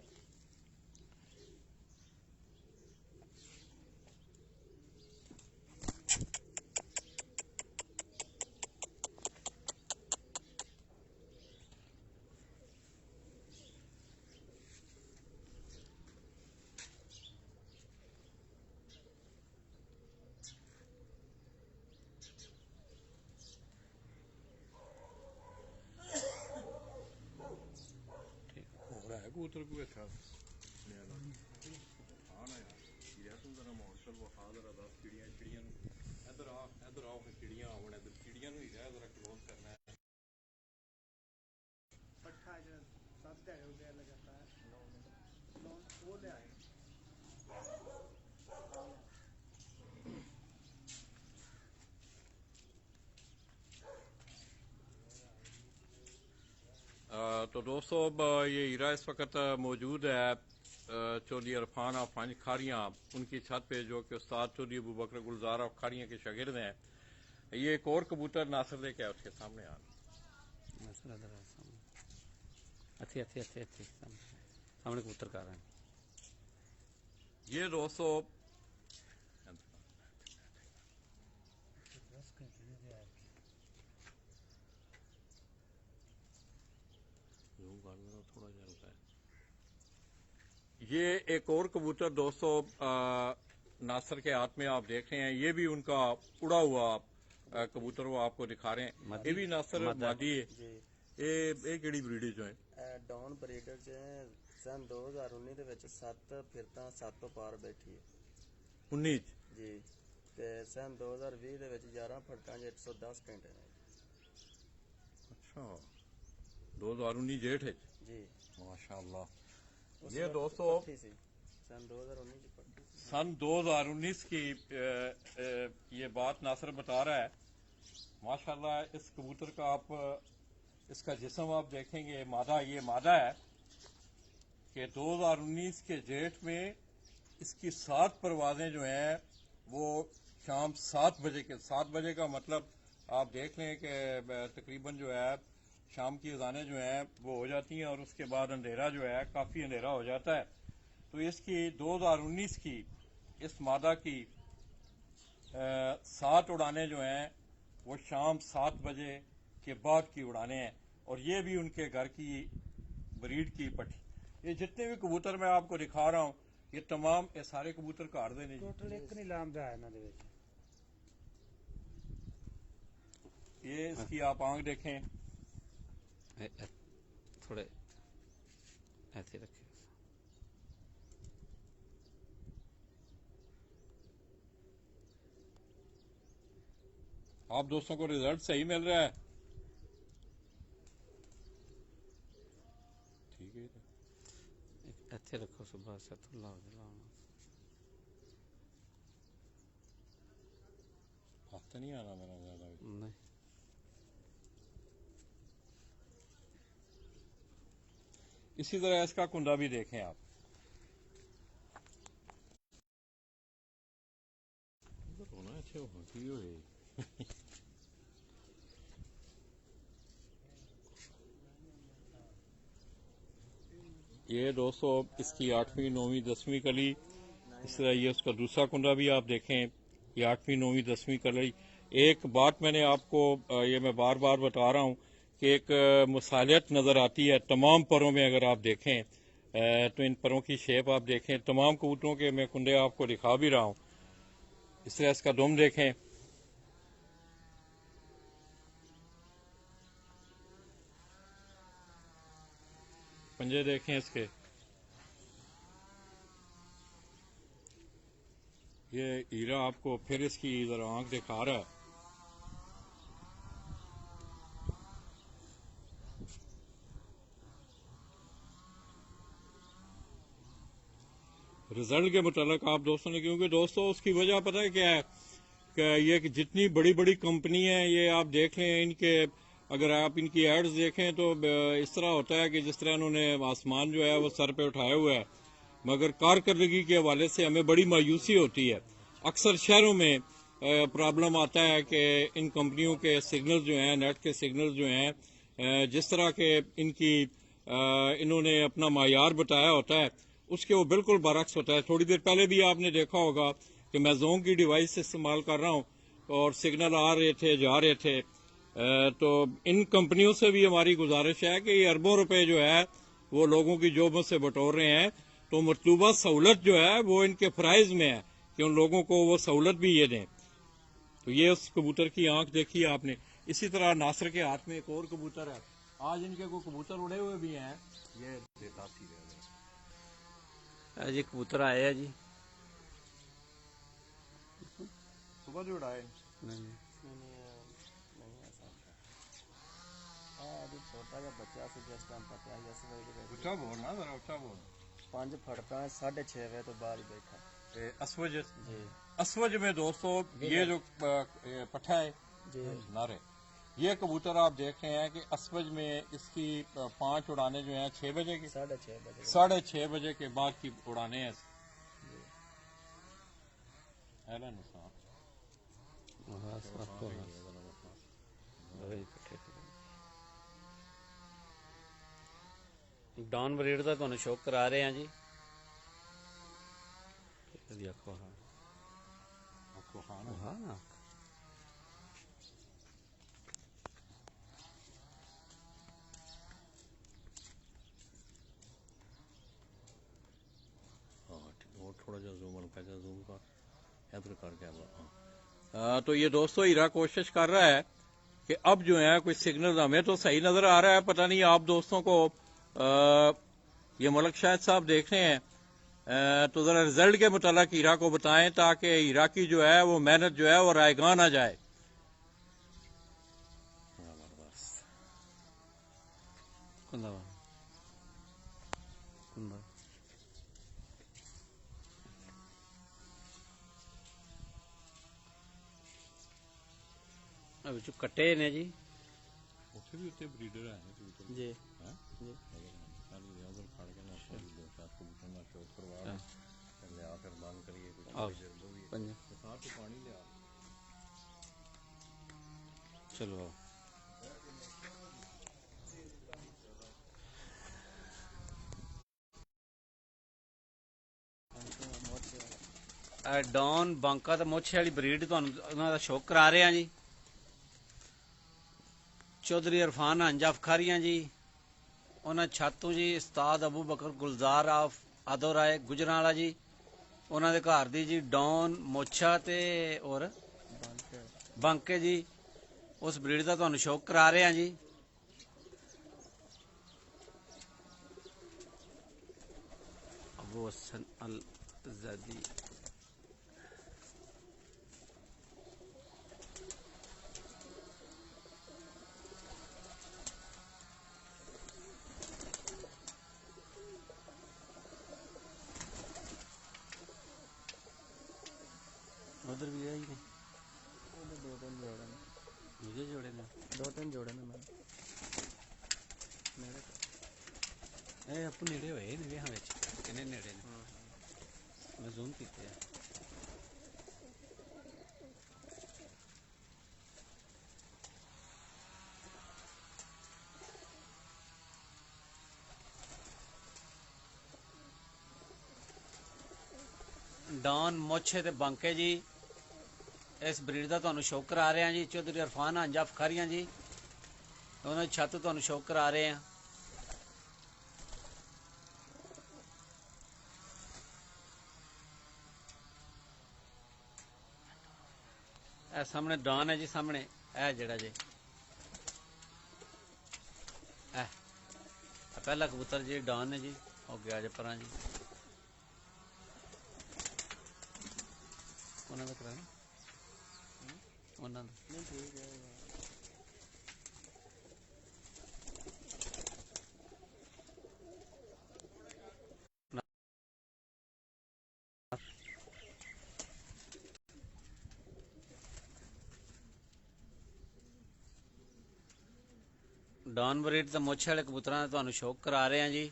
A: कबूतर को अच्छा आना यार चिड़िया तुम जरा माहौल वखा जरा दस चिड़िया चिड़िया इधर आओ फिर चिड़िया आवन इधर चिड़िया ही रह जरा क्लोज करना है
E: पट्टा जो साथ का हो गया लगाता है लोन वो ले आए
A: तो दोस्तों अब ये हीरा इस वक्त मौजूद है चौधरी इरफान आफानी खारियाँ उनकी छत पे जो कि उस्ताद चौधरी अबू बकर गुलजार और खारियाँ के शागिर्द हैं। ये एक और कबूतर नासिर लेके उसके सामने आ
D: अच्छी अच्छी अच्छी अच्छी सामने कबूतर कर रहे हैं।
A: ये दोस्तों थोड़ा जलता है। ये एक और कबूतर दोस्तों नासिर के हाथ में आप देख रहे हैं। ये भी उनका उड़ा हुआ कबूतर वो आपको दिखा रहे हैं। ये भी नासिर मादी है। ये केड़ी ब्रीड जो है
B: ਡਾਊਨ ਬਰੀਡਰ ਚ ਸਨ 2019 ਦੇ ਵਿੱਚ 7 ਫਿਰਤਾਂ 7 ਤੋਂ ਪਾਰ ਬੈਠੀ ਹੈ
A: 19
B: ਜੀ ਤੇ ਸਨ 2020 ਦੇ ਵਿੱਚ 11 ਫਟਕਾਂ 'ਚ 110 ਘੰਟੇ ਨੇ
A: अच्छा 2019 जेठ है
B: जी
A: माशाल्लाह। ये दोस्तों
B: पट्टी सी सन 2019 की पट्टी सी।
A: सन 2019 की ये बात नासिर बता रहा है। माशाल्लाह इस कबूतर का आप इसका जिस्म आप देखेंगे ये मादा है कि 2019 के जेठ में इसकी 7 परवाजें जो हैं वो शाम 7 बजे का मतलब आप देख लें कि तकरीबन जो है शाम की अजानें जो हैं वो हो जाती हैं और उसके बाद अंधेरा जो है काफ़ी अंधेरा हो जाता है। तो इसकी 2019 की इस मादा की 7 उड़ानें जो हैं वो शाम 7 बजे के बाद की उड़ानें हैं और ये भी उनके घर की ब्रीड की पट्टी। ये जितने भी कबूतर मैं आपको दिखा रहा हूँ ये तमाम ये सारे कबूतर काट देने
C: टोटल एक नीलाम दा है ना दे विच
A: ये इसकी आप आंख देखें
D: थोड़े ऐसे रखे
A: आप दोस्तों को रिजल्ट सही मिल रहा है। ठीक है
D: ऐसे रखो सुबह से थोड़ा
A: हाथ तो नहीं आना मेरा ज्यादा
D: नहीं
A: इसी तरह इसका कुंदा भी देखें आप। होना अच्छे हो ये दोस्तों इसकी 8वीं 9वीं 10वीं कली। इस तरह ये उसका दूसरा कुंदा भी आप देखें ये 8वीं 9वीं 10वीं कली। एक बात मैंने आपको ये मैं बार बार बता रहा हूँ कि एक मसालियत नज़र आती है तमाम परों में। अगर आप देखें तो इन परों की शेप आप देखें तमाम कबूतरों के मैं कुंडे आपको दिखा भी रहा हूँ। इस तरह इसका दुम देखें पंजे देखें इसके। ये हीरा आपको फिर इसकी जरा आंख दिखा रहा है। रिजल्ट के मुताबिक आप दोस्तों ने क्योंकि दोस्तों उसकी वजह पता है क्या है कि ये कि जितनी बड़ी बड़ी कंपनी है ये आप देख लें इनके अगर आप इनकी एड्स देखें तो इस तरह होता है कि जिस तरह उन्होंने आसमान जो है वो सर पे उठाया हुआ है मगर कारकर्दगी के हवाले से हमें बड़ी मायूसी होती है। अक्सर शहरों में प्रॉब्लम आता है कि इन कंपनियों के सिग्नल जो हैं नेट के सिग्नल जो हैं जिस तरह के इनकी इन्होंने अपना मायार बताया होता है उसके वो बिल्कुल बरक्स होता है। थोड़ी देर पहले भी आपने देखा होगा कि मैं जोंग की डिवाइस इस्तेमाल कर रहा हूँ और सिग्नल आ रहे थे जा रहे थे। तो इन कंपनियों से भी हमारी गुजारिश है कि ये अरबों रुपए जो है वो लोगों की जेबों से बटोर रहे हैं। तो मतलूबा सहूलत जो है वो इनके फ़राइज़ में है कि उन लोगों को वो सहूलत भी ये दें। तो ये उस कबूतर की आंख देखी आपने। इसी तरह नासिर के हाथ में एक और कबूतर है। आज इनके कोई कबूतर उड़े हुए भी हैं। ये देता सी
D: ਇਹ ਜੀ ਕਬੂਤਰ ਆਏ ਆ ਜੀ।
A: सुबह जो उड़ाए
B: नहीं अभी छोटा जिहा बच्चा सी जिस टाइम पकड़ा जिस वे
A: ऊंचा बोल ना जरा ऊंचा बोल
B: 5 फड़का 6:30 बजे तो बाद ही बैठा
A: असवज
B: जी
A: असवज में दोस्तों ये जो पट्ठा है
B: जी
A: नारे ये कबूतर आप देख रहे हैं कि असवज में इसकी 5 उड़ाने जो हैं 6 बजे की
B: 6:30 बजे
A: 6:30 बजे के बाद की उड़ाने हैं। है ना
D: ਡਾਊਨ ਬਰੀਡ ਦਾ ਤੁਹਾਨੂੰ ਸ਼ੌਕ ਕਰਾ ਰਹੇ ਹਾਂ ਜੀ। ਇਹਦੀ ਅੱਖੋਂ ਹਾਂ और थोड़ा सा जूम पैसा जूम कर इधर कर कैमरा। तो ये दोस्तों हीरा कोशिश कर रहा है कि अब जो है कोई सिग्नल हमें तो सही नजर आ रहा है, पता नहीं आप दोस्तों को ये मलक शायद साहब देख रहे हैं, तो जरा रिजल्ट के मुताबिक हीरा को बताएं ताकि हीरा की जो है वो मेहनत जो है वो रायगान आ जाए। ਵਿੱਚੋਂ ਕੱਟੇ ਨੇ ਜੀ। ਉੱਥੇ ਵੀ ਉੱਤੇ ਬਰੀਡਰ ਹੈ ਕਬੂਤਰ
B: जी
D: ਹੈ
B: जी
D: ਚੱਲ ਗਿਆ ਉਧਰ ਖੜ ਕੇ ਨਾ ਦੋ ਚਾਰ ਕਬੂਤਰ ਨਾਲ ਸ਼ੌਕ ਕਰਵਾ ਲਿਆ ਫਿਰ ਬੰਦ ਕਰੀਏ ਕੁਝ
B: पंज
D: ਸਾਹ ਤੋਂ ਪਾਣੀ ਲਿਆ। ਚਲੋ ਡੌਨ ਬਾਂਕਾ ਤੇ ਮੋਛੇ ਵਾਲੀ ਬਰੀਡ ਤੁਹਾਨੂੰ ਉਹਨਾਂ ਦਾ ਸ਼ੌਕ ਕਰਾ ਰਹੇ ਆ ਜੀ। ਚੌਧਰੀ ਇਰਫਾਨ ਹੰਜਾ ਫਖਾਰੀਆਂ ਜੀ, ਉਹਨਾਂ ਛਾਤੂ ਜੀ ਉਸਤਾਦ ਅਬੂ ਬਕਰ ਗੁਲਜ਼ਾਰ ਆਫ ਆਦੋਰਾਏ ਗੁਜਰਾਂਵਾਲਾ ਜੀ, ਉਹਨਾਂ ਦੇ ਘਰ ਦੀ ਜੀ ਡੌਨ ਮੋਛਾ ਤੇ ਔਰ ਬਾਂਕੇ ਜੀ, ਉਸ ਬਰੀਡ ਦਾ ਤੁਹਾਨੂੰ ਸ਼ੌਕ ਕਰਾ ਰਹੇ ਆ ਜੀ। ਅਬੂ ਹਸਨ ਅਲ ਜ਼ਾਦੀ उधर भी है ही नहीं,
B: दो-तीन जोड़े ने
D: मुझे जोड़े ने
B: 2-3 जोड़े ने मेरे
D: ਇਹ ਆਪੂ ਨੇੜੇ ਹੋਏ ਨੇ ਵੇਹਾਂ ਵਿੱਚ ਕਿੰਨੇ ਨੇੜੇ ਨੇ ਮੈਂ ਜ਼ੂਮ ਕੀਤੇ ਆ। ਡਾਨ ਮੋਛੇ ਤੇ ਬਾਂਕੇ ਜੀ, ਇਸ ਬਰੀਡ ਦਾ ਤੁਹਾਨੂੰ ਸ਼ੌਕ ਕਰਾ ਰਹੇ ਹਾਂ ਜੀ। ਚੌਧਰੀ ਇਰਫਾਨ ਹੰਜਾ ਫਖਾਰੀਆਂ ਜੀ, ਉਹਨਾਂ ਦੀ ਛੱਤ ਤੁਹਾਨੂੰ ਸ਼ੌਕ ਕਰਾ ਰਹੇ ਹਾਂ। ਇਹ ਸਾਹਮਣੇ ਡਾਨ ਹੈ ਜੀ, ਸਾਹਮਣੇ ਇਹ ਜਿਹੜਾ ਜੀ ਇਹ ਪਹਿਲਾ ਕਬੂਤਰ ਜੀ ਡਾਨ ਨੇ ਜੀ, ਹੋ ਗਿਆ ਜੇ ਪਰਾਂ ਜੀ ਉਹਨਾਂ ਦਾ ਕਰਾਣਾ ਉਹਨਾਂ ਦਾ
B: नहीं ठीक है
D: ਡਾਨ ਬਰੀਡ ਤੇ ਮੁੱਛ ਵਾਲੇ ਕਬੂਤਰਾਂ ਦਾ ਤੁਹਾਨੂੰ ਸ਼ੌਕ ਕਰਾ ਰਹੇ ਹਾਂ ਜੀ।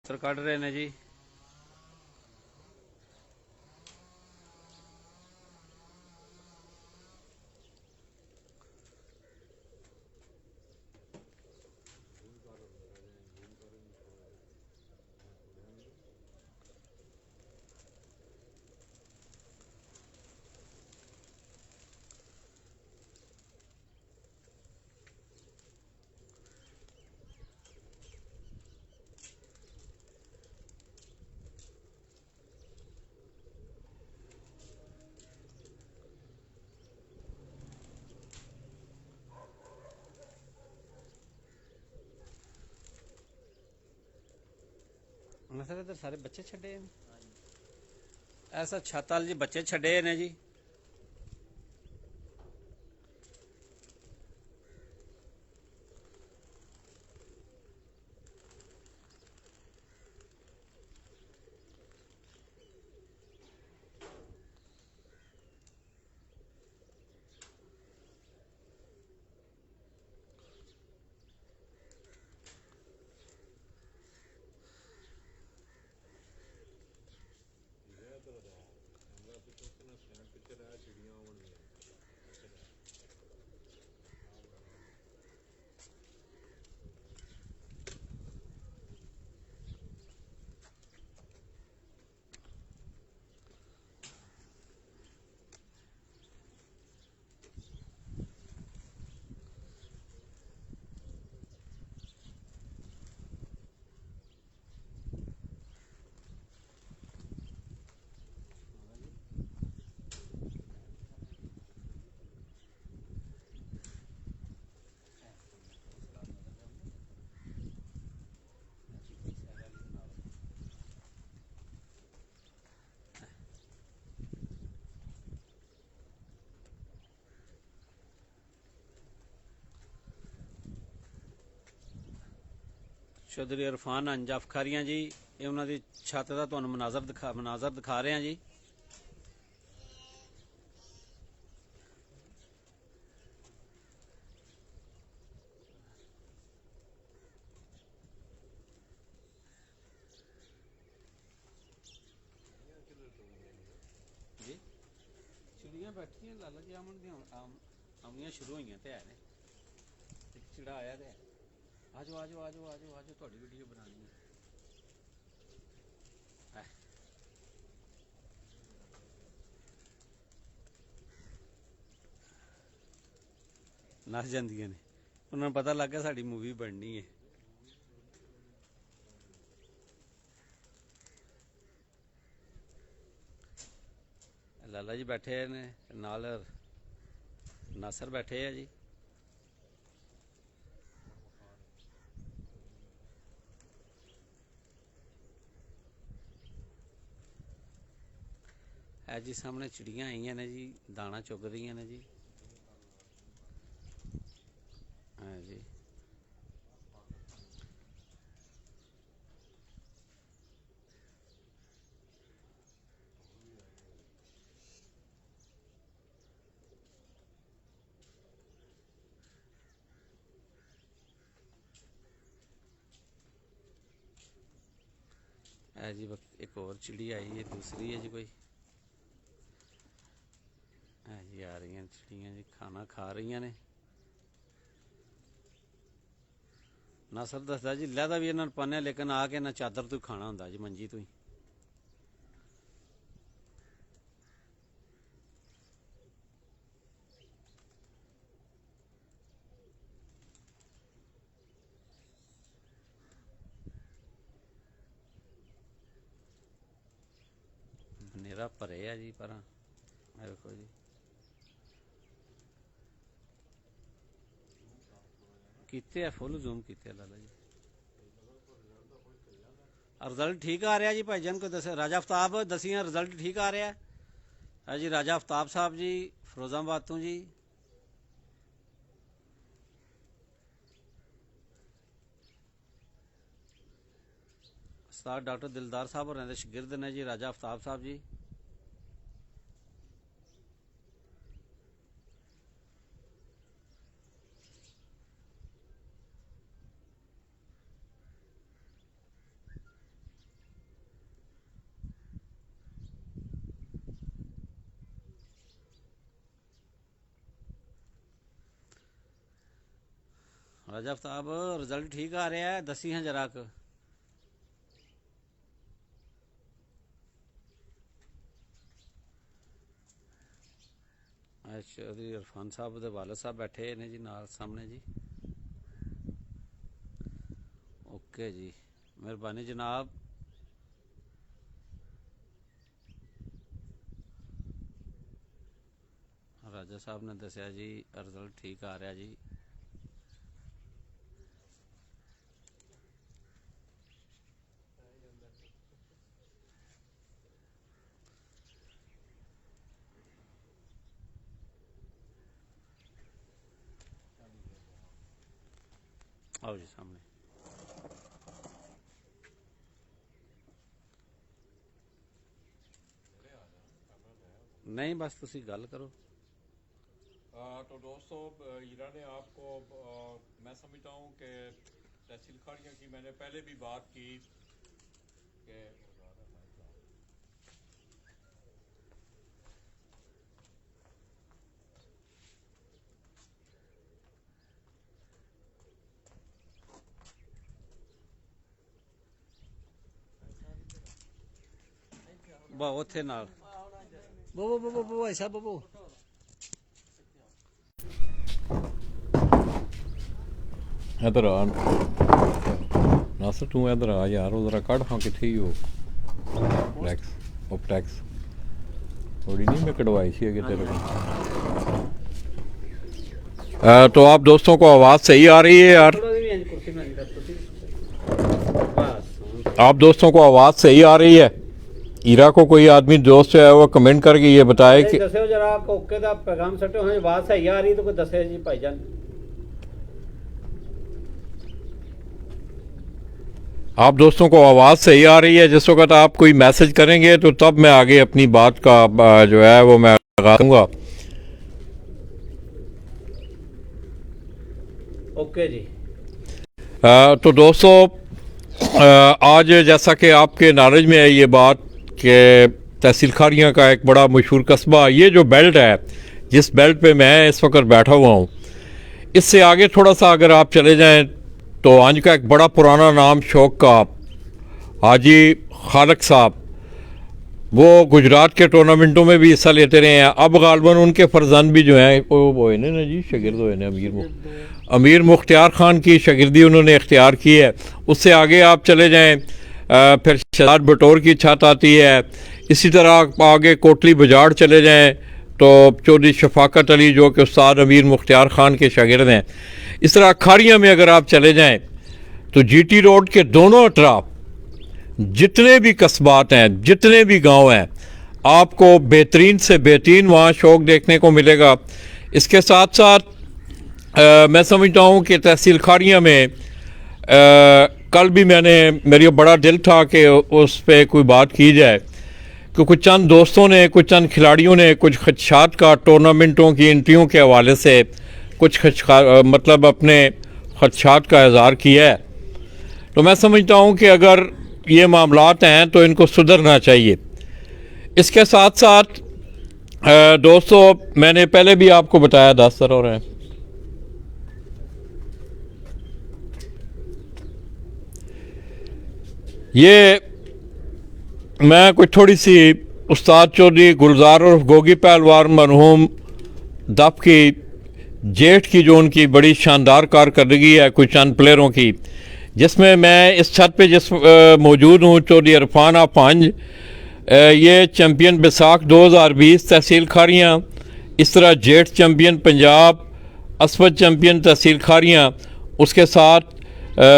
D: ਸਰ ਕੱਢ ਰਹੇ ਨੇ ਜੀ। ਉਹਨਾਂ ਸਰ ਇੱਧਰ ਸਾਰੇ ਬੱਚੇ ਛੱਡੇ ਨੇ। ਐਸਾ ਛੱਤ ਵਾਲ ਜੀ ਬੱਚੇ ਛੱਡੇ ਨੇ ਜੀ। ਚੌਧਰੀ ਇਰਫਾਨ ਅੰਜਾਫ ਖਾਰੀਆਂ ਜੀ, ਇਹ ਉਹਨਾਂ ਦੀ ਛੱਤ ਦਾ ਤੁਹਾਨੂੰ ਮਨਾਜ਼ਰ ਦਿਖਾ ਰਹੇ ਹਾਂ ਜੀ। ਜੀ ਚਿੜੀਆਂ ਬੈਠੀਆਂ ਲਾਲਾ ਜੀ ਆਮਣ ਦੀਆਂ ਆਉਣੀਆਂ ਸ਼ੁਰੂ ਹੋਈਆਂ ਤੇ ਹੈ ਨੇ। ਇੱਕ ਚਿੜਾ ਆਇਆ ਤੇ ਆਜੋ ਆਜੋ ਆਜੋ ਆਜੋ ਆਜੋ ਤੁਹਾਡੀ ਵੀਡੀਓ ਬਣਾਉਣੀ ਹੈ। ਨੱਸ ਜਾਂਦੀਆਂ ਨੇ, ਉਹਨਾਂ ਨੂੰ ਪਤਾ ਲੱਗ ਗਿਆ ਸਾਡੀ ਮੂਵੀ ਬਣਨੀ ਹੈ। ਲਾਲਾ ਜੀ ਬੈਠੇ ਨੇ ਨਾਲ, ਨਾਸਰ ਬੈਠੇ ਆ ਜੀ। ਹੈ ਜੀ ਸਾਹਮਣੇ ਚਿੜੀਆਂ ਆਈਆਂ ਨੇ ਜੀ, ਦਾਣਾ ਚੁੱਗ ਰਹੀਆਂ ਨੇ ਜੀ। ਹਾਂ ਜੀ है जी। एक और चिड़ी आई है, दूसरी है जी कोई है जी। आ रही हैं चिड़ियाँ जी, खाना खा रही ने। नासर दसदा जी लहदा भी इन्होंने पाने, लेकिन आके ना चादर तो खाना होंगे जी, मंजी तो ही। बनेरा भरे है जी पर देखो जी किते है, फुल जूम किते लाला जी। रिजल्ट ठीक आ रहा जी। भाईजान को दस, राजा आफ्ताब दसिया रिजल्ट ठीक आ रहा है जी। राजा आफ्ताब साहब जी फिरोजाबाद तो जी। उस्ताद डॉक्टर दिलदार साहब और शागिर्द ने जी, राजा आफ्ताब साहब जी। राजा आफ्ताब रिजल्ट ठीक आ रहा है, दसी हैं जरा क चौधरी इरफान साहब दे वालिद साहब बैठे ने जी नाल सामने जी। ओके जी, मेहरबानी जनाब। राजा साहब ने दसिया जी रिजल्ट ठीक आ रहा जी। आओ जी सामने। नहीं बस तुसी गल करो।
A: तो दोस्तों ईरा ने आपको मैं समझता हूँ कि तहसील खाड़ियाँ की मैंने पहले भी बात की कि
D: बो उथे नाल बो बो बो बो बो ऐसा बो बो।
A: इधर आ नासर, तू इधर आ यार, उधर कट हाँ किथे ही हो टैक्स ऑफ टैक्स थोड़ी नहीं मैं कटवाई थी अगे तेरे को। तो आप दोस्तों को आवाज़ सही आ रही है यार? आप दोस्तों को आवाज़ सही आ रही है? ईरा को कोई आदमी दोस्त है वो कमेंट करके ये बताए कि
D: दसो जरा ओके दा पैगाम सटो है, आवाज़ सही आ रही तो कोई दसे जी भाईजान।
A: आप दोस्तों को आवाज़ सही आ रही है? जिस वक्त आप कोई मैसेज करेंगे तो तब मैं आगे अपनी बात का जो है वो मैं लगा दूंगा।
D: ओके जी।
A: तो दोस्तों आज जैसा कि आपके नॉलेज में है ये बात कि तहसील खाड़ियाँ का एक बड़ा मशहूर कस्बा, ये जो बेल्ट है जिस बेल्ट पे मैं इस वक्त बैठा हुआ हूँ, इससे आगे थोड़ा सा अगर आप चले जाएं तो आज का एक बड़ा पुराना नाम शौक का हाजी खालक साहब, वो गुजरात के टूर्नामेंटों में भी हिस्सा लेते रहे हैं। अब गालबन उनके फर्जंद भी जो हैं वो है ना जी शागिर्द हुए अमीर मुख्तियार ख़ान की शागिर्दी उन्होंने इख्तियार की है। उससे आगे आप चले जाएं फिर शहजाद बटोर की छत आती है। इसी तरह आगे कोटली बजाड़ चले जाएं तो चौधरी शफाकत अली जो कि उस्ताद अमीर मुख्तियार ख़ान के शागिर्द हैं। इस तरह खाड़ियाँ में अगर आप चले जाएं तो जीटी रोड के दोनों अतराफ जितने भी कस्बात हैं, जितने भी गांव हैं, आपको बेहतरीन से बेहतरीन वहाँ शौक देखने को मिलेगा। इसके साथ साथ मैं समझता हूँ कि तहसील खाड़ियाँ में कल भी मेरी बड़ा दिल था कि उस पर कोई बात की जाए कि कुछ चंद दोस्तों ने, कुछ चंद खिलाड़ियों ने कुछ खदशात का टूर्नामेंटों की एंट्रियों के हवाले से कुछ मतलब अपने खदशात का इज़हार किया है। तो मैं समझता हूँ कि अगर ये मामलात हैं तो इनको सुधरना चाहिए। इसके साथ साथ दोस्तों मैंने पहले भी आपको बताया 10 तरह हैं। ये मैं कुछ थोड़ी सी उस्ताद चौधरी गुलजार और गोगी पहलवान मरहूम दफ की जेठ की जो उनकी बड़ी शानदार कारकर्दगी है कुछ चंद प्लेयरों की, जिसमें मैं इस छत पे मौजूद हूँ। चौधरी इरफान आफांज ये चैम्पियन बैसाख 2020 तहसील खाड़ियाँ, इस तरह जेठ चैम्पियन पंजाब, असवद चैम्पियन तहसील खाड़ियाँ, उसके साथ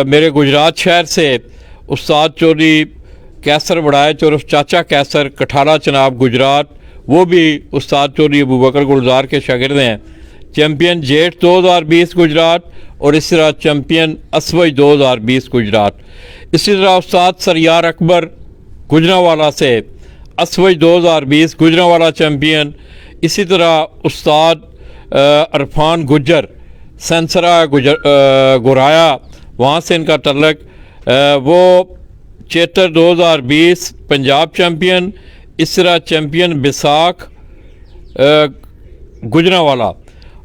A: मेरे गुजरात शहर से उस्ताद चौधरी कैसर बड़ायच और चाचा कैसर कठाला चनाब गुजरात, वो भी उस्ताद चौधरी अबू बकर गुलजार के शागिर्द हैं। चैम्पियन जेठ 2020 गुजरात और इस तरह चैम्पियन असवज 2020 गुजरात। इसी तरह उस्ताद सरयार अकबर गुजरावाला से असवज 2020 गुजरावाला चैम्पियन। इसी तरह उस्ताद अरफान गुज्जर सेंसरा गुराया, वहाँ से इनका तल्लक, वो चेतर 2020 पंजाब चैम्पियन। इस तरह चैम्पियन बैसाख गुजरावाला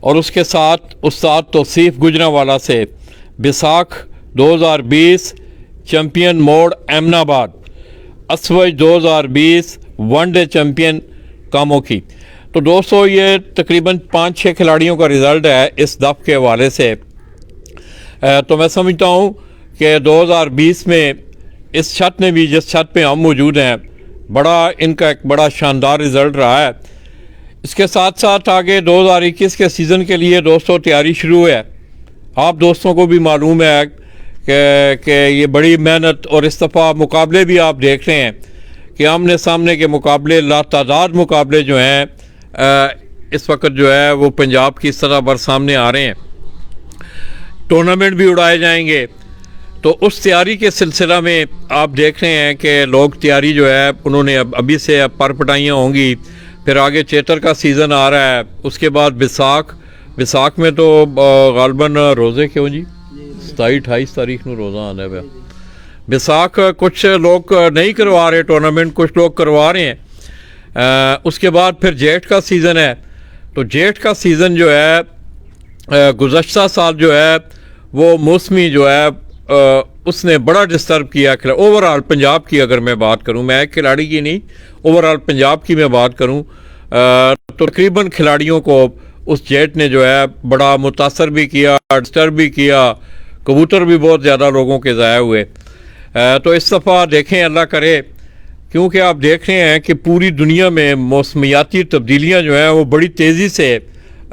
A: और उसके साथ उस्ताद तौसीफ गुजरावाला से बिसाख 2020 champion mode Eminabad, असवज 2020 one day champion कामोकी। तो दोस्तों ये तकरीबन 5-6 खिलाड़ियों का रिज़ल्ट है इस दफ़ के हवाले से। तो मैं समझता हूँ कि 2020 में इस छत ने भी, जिस छत पे हम मौजूद हैं, बड़ा इनका एक बड़ा शानदार रिज़ल्ट रहा है। इसके साथ साथ आगे 2021 के सीज़न के लिए दोस्तों तैयारी शुरू है। आप दोस्तों को भी मालूम है कि ये बड़ी मेहनत, और इस दफ़ा मुकाबले भी आप देख रहे हैं कि आमने सामने के मुकाबले, लातादाद मुकाबले जो हैं इस वक्त जो है वो पंजाब की सतह पर सामने आ रहे हैं। टूर्नामेंट भी उड़ाए जाएंगे। तो उस तैयारी के सिलसिला में आप देख रहे हैं कि लोग तैयारी जो है उन्होंने अभी से परपटाइयाँ होंगी। फिर आगे चैतर का सीज़न आ रहा है, उसके बाद बिसाख में तो गालबन रोज़े क्यों जी 27-28 तारीख ਨੂੰ रोज़ा आने पे बिसाख कुछ लोग नहीं करवा रहे टूर्नामेंट, कुछ लोग करवा रहे हैं। उसके बाद फिर जेठ का सीज़न है। तो जेठ का सीज़न जो है गुज़श्ता साल जो है वो मौसमी जो है उसने बड़ा डिस्टर्ब किया ओवरऑल पंजाब की। अगर मैं बात करूं, मैं एक खिलाड़ी की नहीं, ओवरऑल पंजाब की मैं बात करूं तो तकरीबन खिलाड़ियों को उस जेट ने जो है बड़ा मुतासर भी किया, डिस्टर्ब भी किया। कबूतर भी बहुत ज़्यादा लोगों के ज़ाया हुए। तो इस दफ़ा देखें, अल्लाह करे, क्योंकि आप देख रहे हैं कि पूरी दुनिया में मौसमियाती तब्दीलियाँ जो हैं वो बड़ी तेज़ी से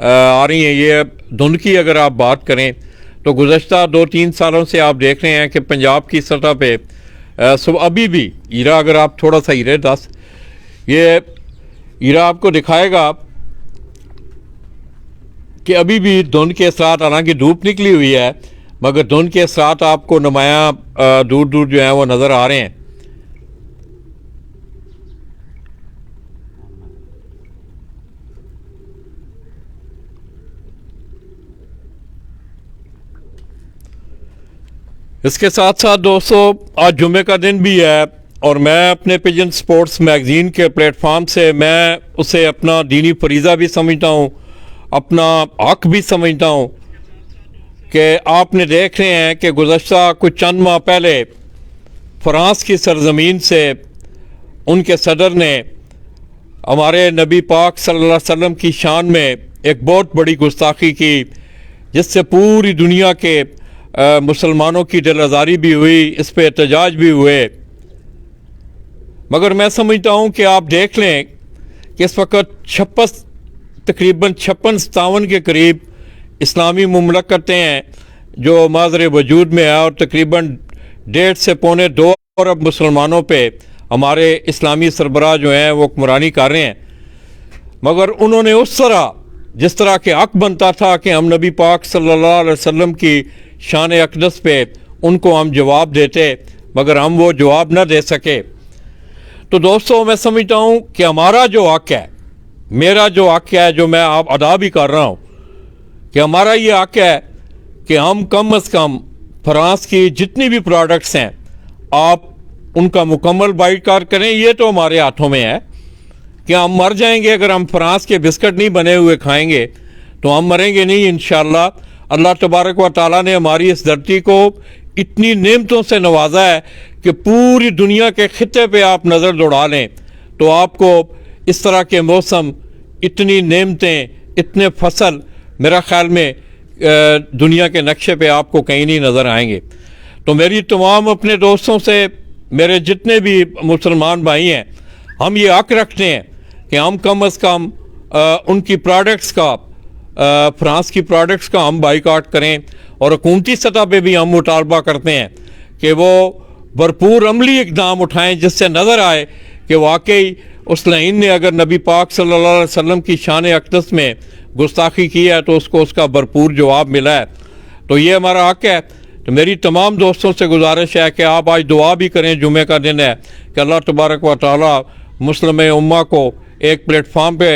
A: आ रही हैं। ये धुंध की अगर आप बात करें तो गुज़श्ता 2-3 सालों से आप देख रहे हैं कि पंजाब की सतह पे अभी भी हीरा, अगर आप थोड़ा सा हीरे ये हीरा आपको दिखाएगा कि अभी भी धुंध के साथ, हालांकि धूप निकली हुई है, मगर धुंध के साथ आपको नुमायाँ दूर दूर जो हैं वो नज़र आ रहे हैं। इसके साथ साथ दोस्तों आज जुमे का दिन भी है और मैं अपने पिजन स्पोर्ट्स मैगज़ीन के प्लेटफॉर्म से मैं उसे अपना दीनी फरीज़ा भी समझता हूँ, अपना हक भी समझता हूँ कि आपने देख रहे हैं कि गुज़श्ता कुछ चंद माह पहले फ्रांस की सरज़मीन से उनके सदर ने हमारे नबी पाक सल्लल्लाहु अलैहि वसल्लम की शान में एक बहुत बड़ी गुस्ताखी की, जिससे पूरी दुनिया के मुसलमानों की दिल आज़ारी भी हुई, इस पे एहतजाज भी हुए। मगर मैं समझता हूँ कि आप देख लें कि इस वक्त तकरीबन 56-57 के करीब इस्लामी मुमलकतें हैं जो माज़रे वजूद में है, और तकरीबन 1.5 से 2.25 अरब मुसलमानों पे हमारे इस्लामी सरबराह जो हैं वो हुक्मरानी कर रहे हैं। मगर उन्होंने उस तरह, जिस तरह के हक बनता था कि हम नबी पाक सल्लल्लाहु अलैहि वसल्लम की शान अक़दस पे उनको हम जवाब देते, मगर हम वो जवाब न दे सके। तो दोस्तों मैं समझता हूँ कि हमारा जो हक है, मेरा जो हक है, जो मैं आप अदा भी कर रहा हूँ, कि हमारा ये हक है कि हम कम अज़ कम फ्रांस की जितनी भी प्रोडक्ट्स हैं आप उनका मुकम्मल बाइकाट करें। ये तो हमारे हाथों में है कि हम मर जाएंगे अगर हम फ्रांस के बिस्किट नहीं बने हुए खाएंगे, तो हम मरेंगे नहीं इंशाअल्लाह। अल्लाह तबारक व तआला ने हमारी इस धरती को इतनी नेमतों से नवाजा है कि पूरी दुनिया के खित्ते पे आप नज़र दौड़ा लें तो आपको इस तरह के मौसम, इतनी नेमतें, इतने फसल मेरा ख़्याल में दुनिया के नक्शे पे आपको कहीं नहीं नज़र आएंगे। तो मेरी तमाम अपने दोस्तों से, मेरे जितने भी मुसलमान भाई हैं, हम ये हक रखते हैं कि हम कम अज़ कम उनकी प्रोडक्ट्स का, फ्रांस की प्रोडक्ट्स का हम बाइकाट करें। और हुकूमती सतह पे भी हम मुतालबा करते हैं कि वो भरपूर अमली इक़दाम उठाएं, जिससे नज़र आए कि वाकई उस लाइन ने अगर नबी पाक सल्लल्लाहु अलैहि वसल्लम की शान अक़दस में गुस्ताखी की है तो उसको उसका भरपूर जवाब मिला है। तो ये हमारा हक है। तो मेरी तमाम दोस्तों से गुजारिश है कि आप आज दुआ भी करें, जुमे का दिन है, कि अल्लाह तबारक व तआला मुस्लिम उम्मा को एक प्लेटफार्म पे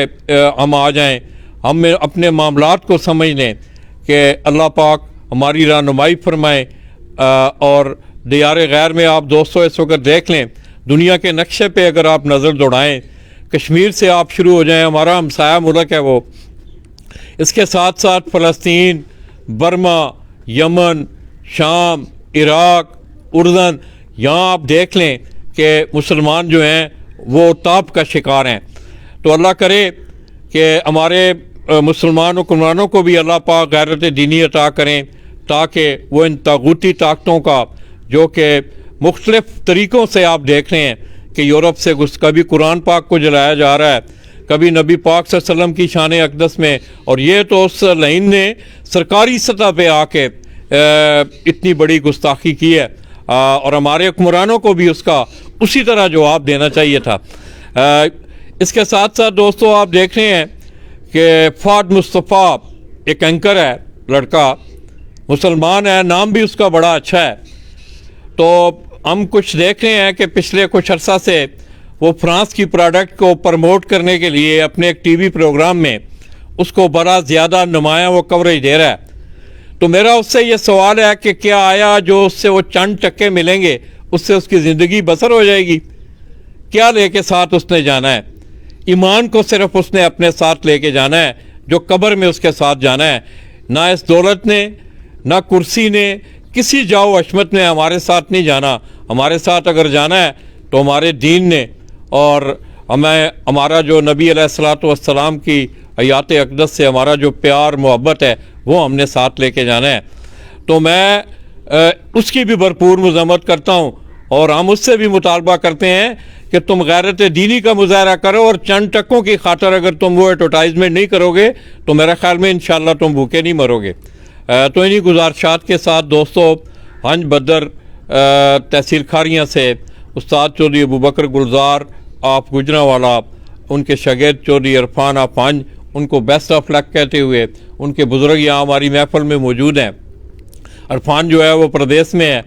A: हम आ जाएं, हम अपने मामलात को समझ लें कि अल्लाह पाक हमारी रहनुमाई फरमाए। और दियार गैर में आप दोस्तों इस वक्त देख लें, दुनिया के नक्शे पे अगर आप नज़र दौड़ाएं, कश्मीर से आप शुरू हो जाएं, हमारा हमसाया मुल्क है वो, इसके साथ साथ फ़लस्तीन, बर्मा, यमन, शाम, इराक, उर्दन, यहाँ आप देख लें कि मुसलमान जो हैं वो ताप का शिकार हैं। तो अल्लाह करे कि हमारे मुसलमान हुक्मरानों को भी अल्लाह पाक गैरत दीनी अता करें, ताकि वो इन तागूती ताकतों का, जो कि मुख्तलिफ़ तरीक़ों से आप देख रहे हैं कि यूरोप से कभी कुरान पाक को जलाया जा रहा है, कभी नबी पाक सल्लल्लाहु अलैहि वसल्लम की शान अक़दस में, और ये तो उस लाइन ने सरकारी सतह पे आके इतनी बड़ी गुस्ताखी की है, और हमारे हुक्मरानों को भी उसका उसी तरह जवाब देना चाहिए था। इसके साथ साथ दोस्तों आप देख रहे हैं कि फ़ाद मुस्तफ़ा एक एंकर है, लड़का मुसलमान है, नाम भी उसका बड़ा अच्छा है। तो हम कुछ देख रहे हैं कि पिछले कुछ अर्सा से वो फ्रांस की प्रोडक्ट को प्रमोट करने के लिए अपने एक टीवी प्रोग्राम में उसको बड़ा ज़्यादा नुमाया वो कवरेज दे रहा है। तो मेरा उससे ये सवाल है कि क्या आया जो उससे वो चंद टक्के मिलेंगे उससे उसकी ज़िंदगी बसर हो जाएगी? क्या लेके साथ उसने जाना है? ईमान को सिर्फ उसने अपने साथ लेके जाना है, जो कब्र में उसके साथ जाना है। ना इस दौलत ने, ना कुर्सी ने, किसी जाओ अशमत ने हमारे साथ नहीं जाना। हमारे साथ अगर जाना है तो हमारे दीन ने, और हमें हमारा जो नबी अलैहिस्सलातु वस्सलाम की हयात अक़दस से हमारा जो प्यार मोहब्बत है वो हमने साथ लेके जाना है। तो मैं उसकी भी भरपूर मज़म्मत करता हूँ, और हम उससे भी मुतालबा करते हैं कि तुम गैरत दीनी का मुजाहरा करो, और चंद टक्कों की खातर अगर तुम वो एडवर्टाइजमेंट नहीं करोगे तो मेरा ख्याल में इंशाअल्लाह तुम भूखे नहीं मरोगे। तो इन्हीं गुजारिशात के साथ दोस्तों, हंज बदर तहसील खारियाँ से उस्ताद चौधरी अबू बकर गुलजार आप गुजरांवाला, उनके शागिर्द चौधरी इरफान आप हंज, उनको बेस्ट ऑफ लक कहते हुए, उनके बुज़ुर्ग यहाँ हमारी महफ़िल में मौजूद हैं। इरफान जो है वो प्रदेश में है,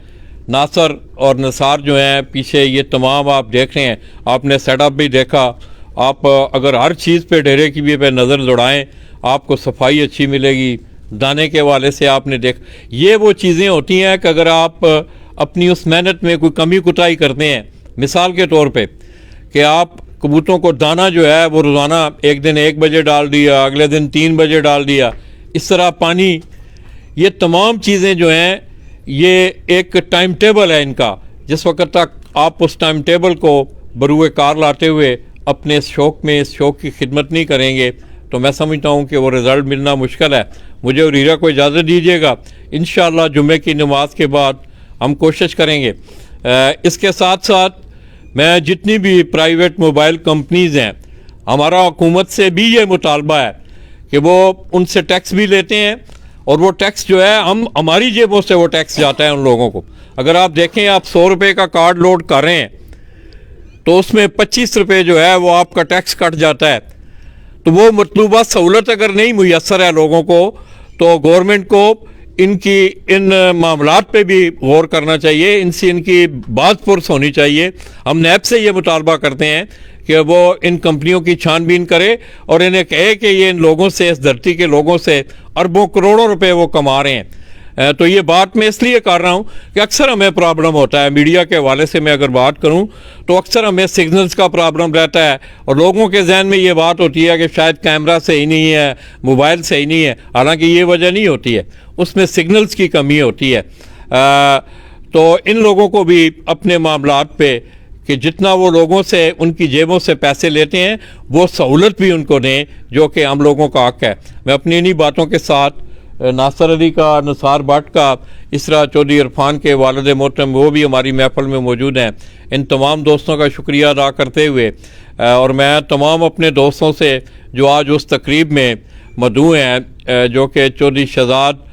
A: नासर और नसार जो हैं पीछे, ये तमाम आप देख रहे हैं। आपने सेटअप भी देखा। आप अगर हर चीज़ पे डेरे की भी पे नज़र दौड़ाएं आपको सफाई अच्छी मिलेगी। दाने के वाले से आपने ये वो चीज़ें होती हैं कि अगर आप अपनी उस मेहनत में कोई कमी कुताही करते हैं, मिसाल के तौर पे कि आप कबूतरों को दाना जो है वो रोज़ाना एक दिन 1 बजे डाल दिया, अगले दिन 3 बजे डाल दिया, इस तरह पानी, ये तमाम चीज़ें जो हैं ये एक टाइम टेबल है इनका। जिस वक्त तक आप उस टाइम टेबल को बरूए कार लाते हुए अपने इस शौक़ में इस शौक़ की खिदमत नहीं करेंगे तो मैं समझता हूँ कि वो रिज़ल्ट मिलना मुश्किल है। मुझे और हीरा को इजाज़त दीजिएगा, इंशाअल्लाह जुम्मे की नमाज के बाद हम कोशिश करेंगे। इसके साथ साथ मैं जितनी भी प्राइवेट मोबाइल कंपनीज़ हैं, हमारा हुकूमत से भी ये मुतालबा है कि वो उनसे टैक्स भी लेते हैं, और वो टैक्स जो है हमारी जेबों से वो टैक्स जाता है उन लोगों को। अगर आप देखें, आप 100 रुपये का कार्ड लोड कर रहे हैं तो उसमें 25 रुपये जो है वो आपका टैक्स कट जाता है। तो वो मतलूबा सहूलत अगर नहीं मुयसर है लोगों को, तो गवर्नमेंट को इन मामलात पे भी गौर करना चाहिए, इनसे इनकी बात पुरस होनी चाहिए। हम नैब से ये मुतालबा करते हैं कि वो इन कंपनियों की छानबीन करे और इन्हें कहे कि ये इन लोगों से, इस धरती के लोगों से अरबों करोड़ों रुपए वो कमा रहे हैं। तो ये बात मैं इसलिए कर रहा हूँ कि अक्सर हमें प्रॉब्लम होता है, मीडिया के हवाले से मैं अगर बात करूँ तो अक्सर हमें सिग्नल्स का प्रॉब्लम रहता है, और लोगों के जहन में ये बात होती है कि शायद कैमरा सही नहीं है, मोबाइल सही नहीं है, हालांकि ये वजह नहीं होती है, उसमें सिग्नल्स की कमी होती है। तो इन लोगों को भी अपने मामलात पे कि जितना वो लोगों से, उनकी जेबों से पैसे लेते हैं, वो सहूलत भी उनको दें जो कि हम लोगों का हक़ है। मैं अपनी इन्हीं बातों के साथ नासर अली का, नसार भट्ट का, इसरा चौधरी इरफान के वालिद मोहतरम वो भी हमारी महफ़िल में मौजूद हैं, इन तमाम दोस्तों का शुक्रिया अदा करते हुए, और मैं तमाम अपने दोस्तों से जो आज उस तकरीब में मदऊ हैं, जो कि चौधरी शहजाद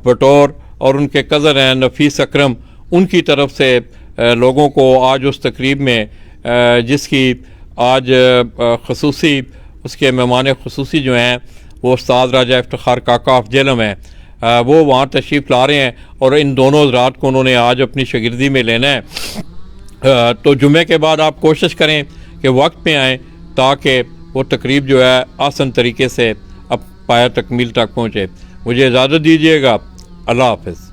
A: बटौर और उनके कज़न हैं नफीस अकरम, उनकी तरफ से लोगों को आज उस तकरीब में, जिसकी आज खसूसी उसके मेहमान खसूसी जो हैं वो उस्ताद राजा इफ्तिखार काका अफजलम हैं, वो वहाँ तशरीफ़ ला रहे हैं, और इन दोनों हज़रात को उन्होंने आज अपनी शागिर्दी में लेना है। तो जुमे के बाद आप कोशिश करें कि वक्त पे आएँ ताकि वो तकरीब जो है आसान तरीके से अब पाया तकमील तक पहुँचे। मुझे इजाज़त दीजिएगा। अल्लाह हाफ़िज़।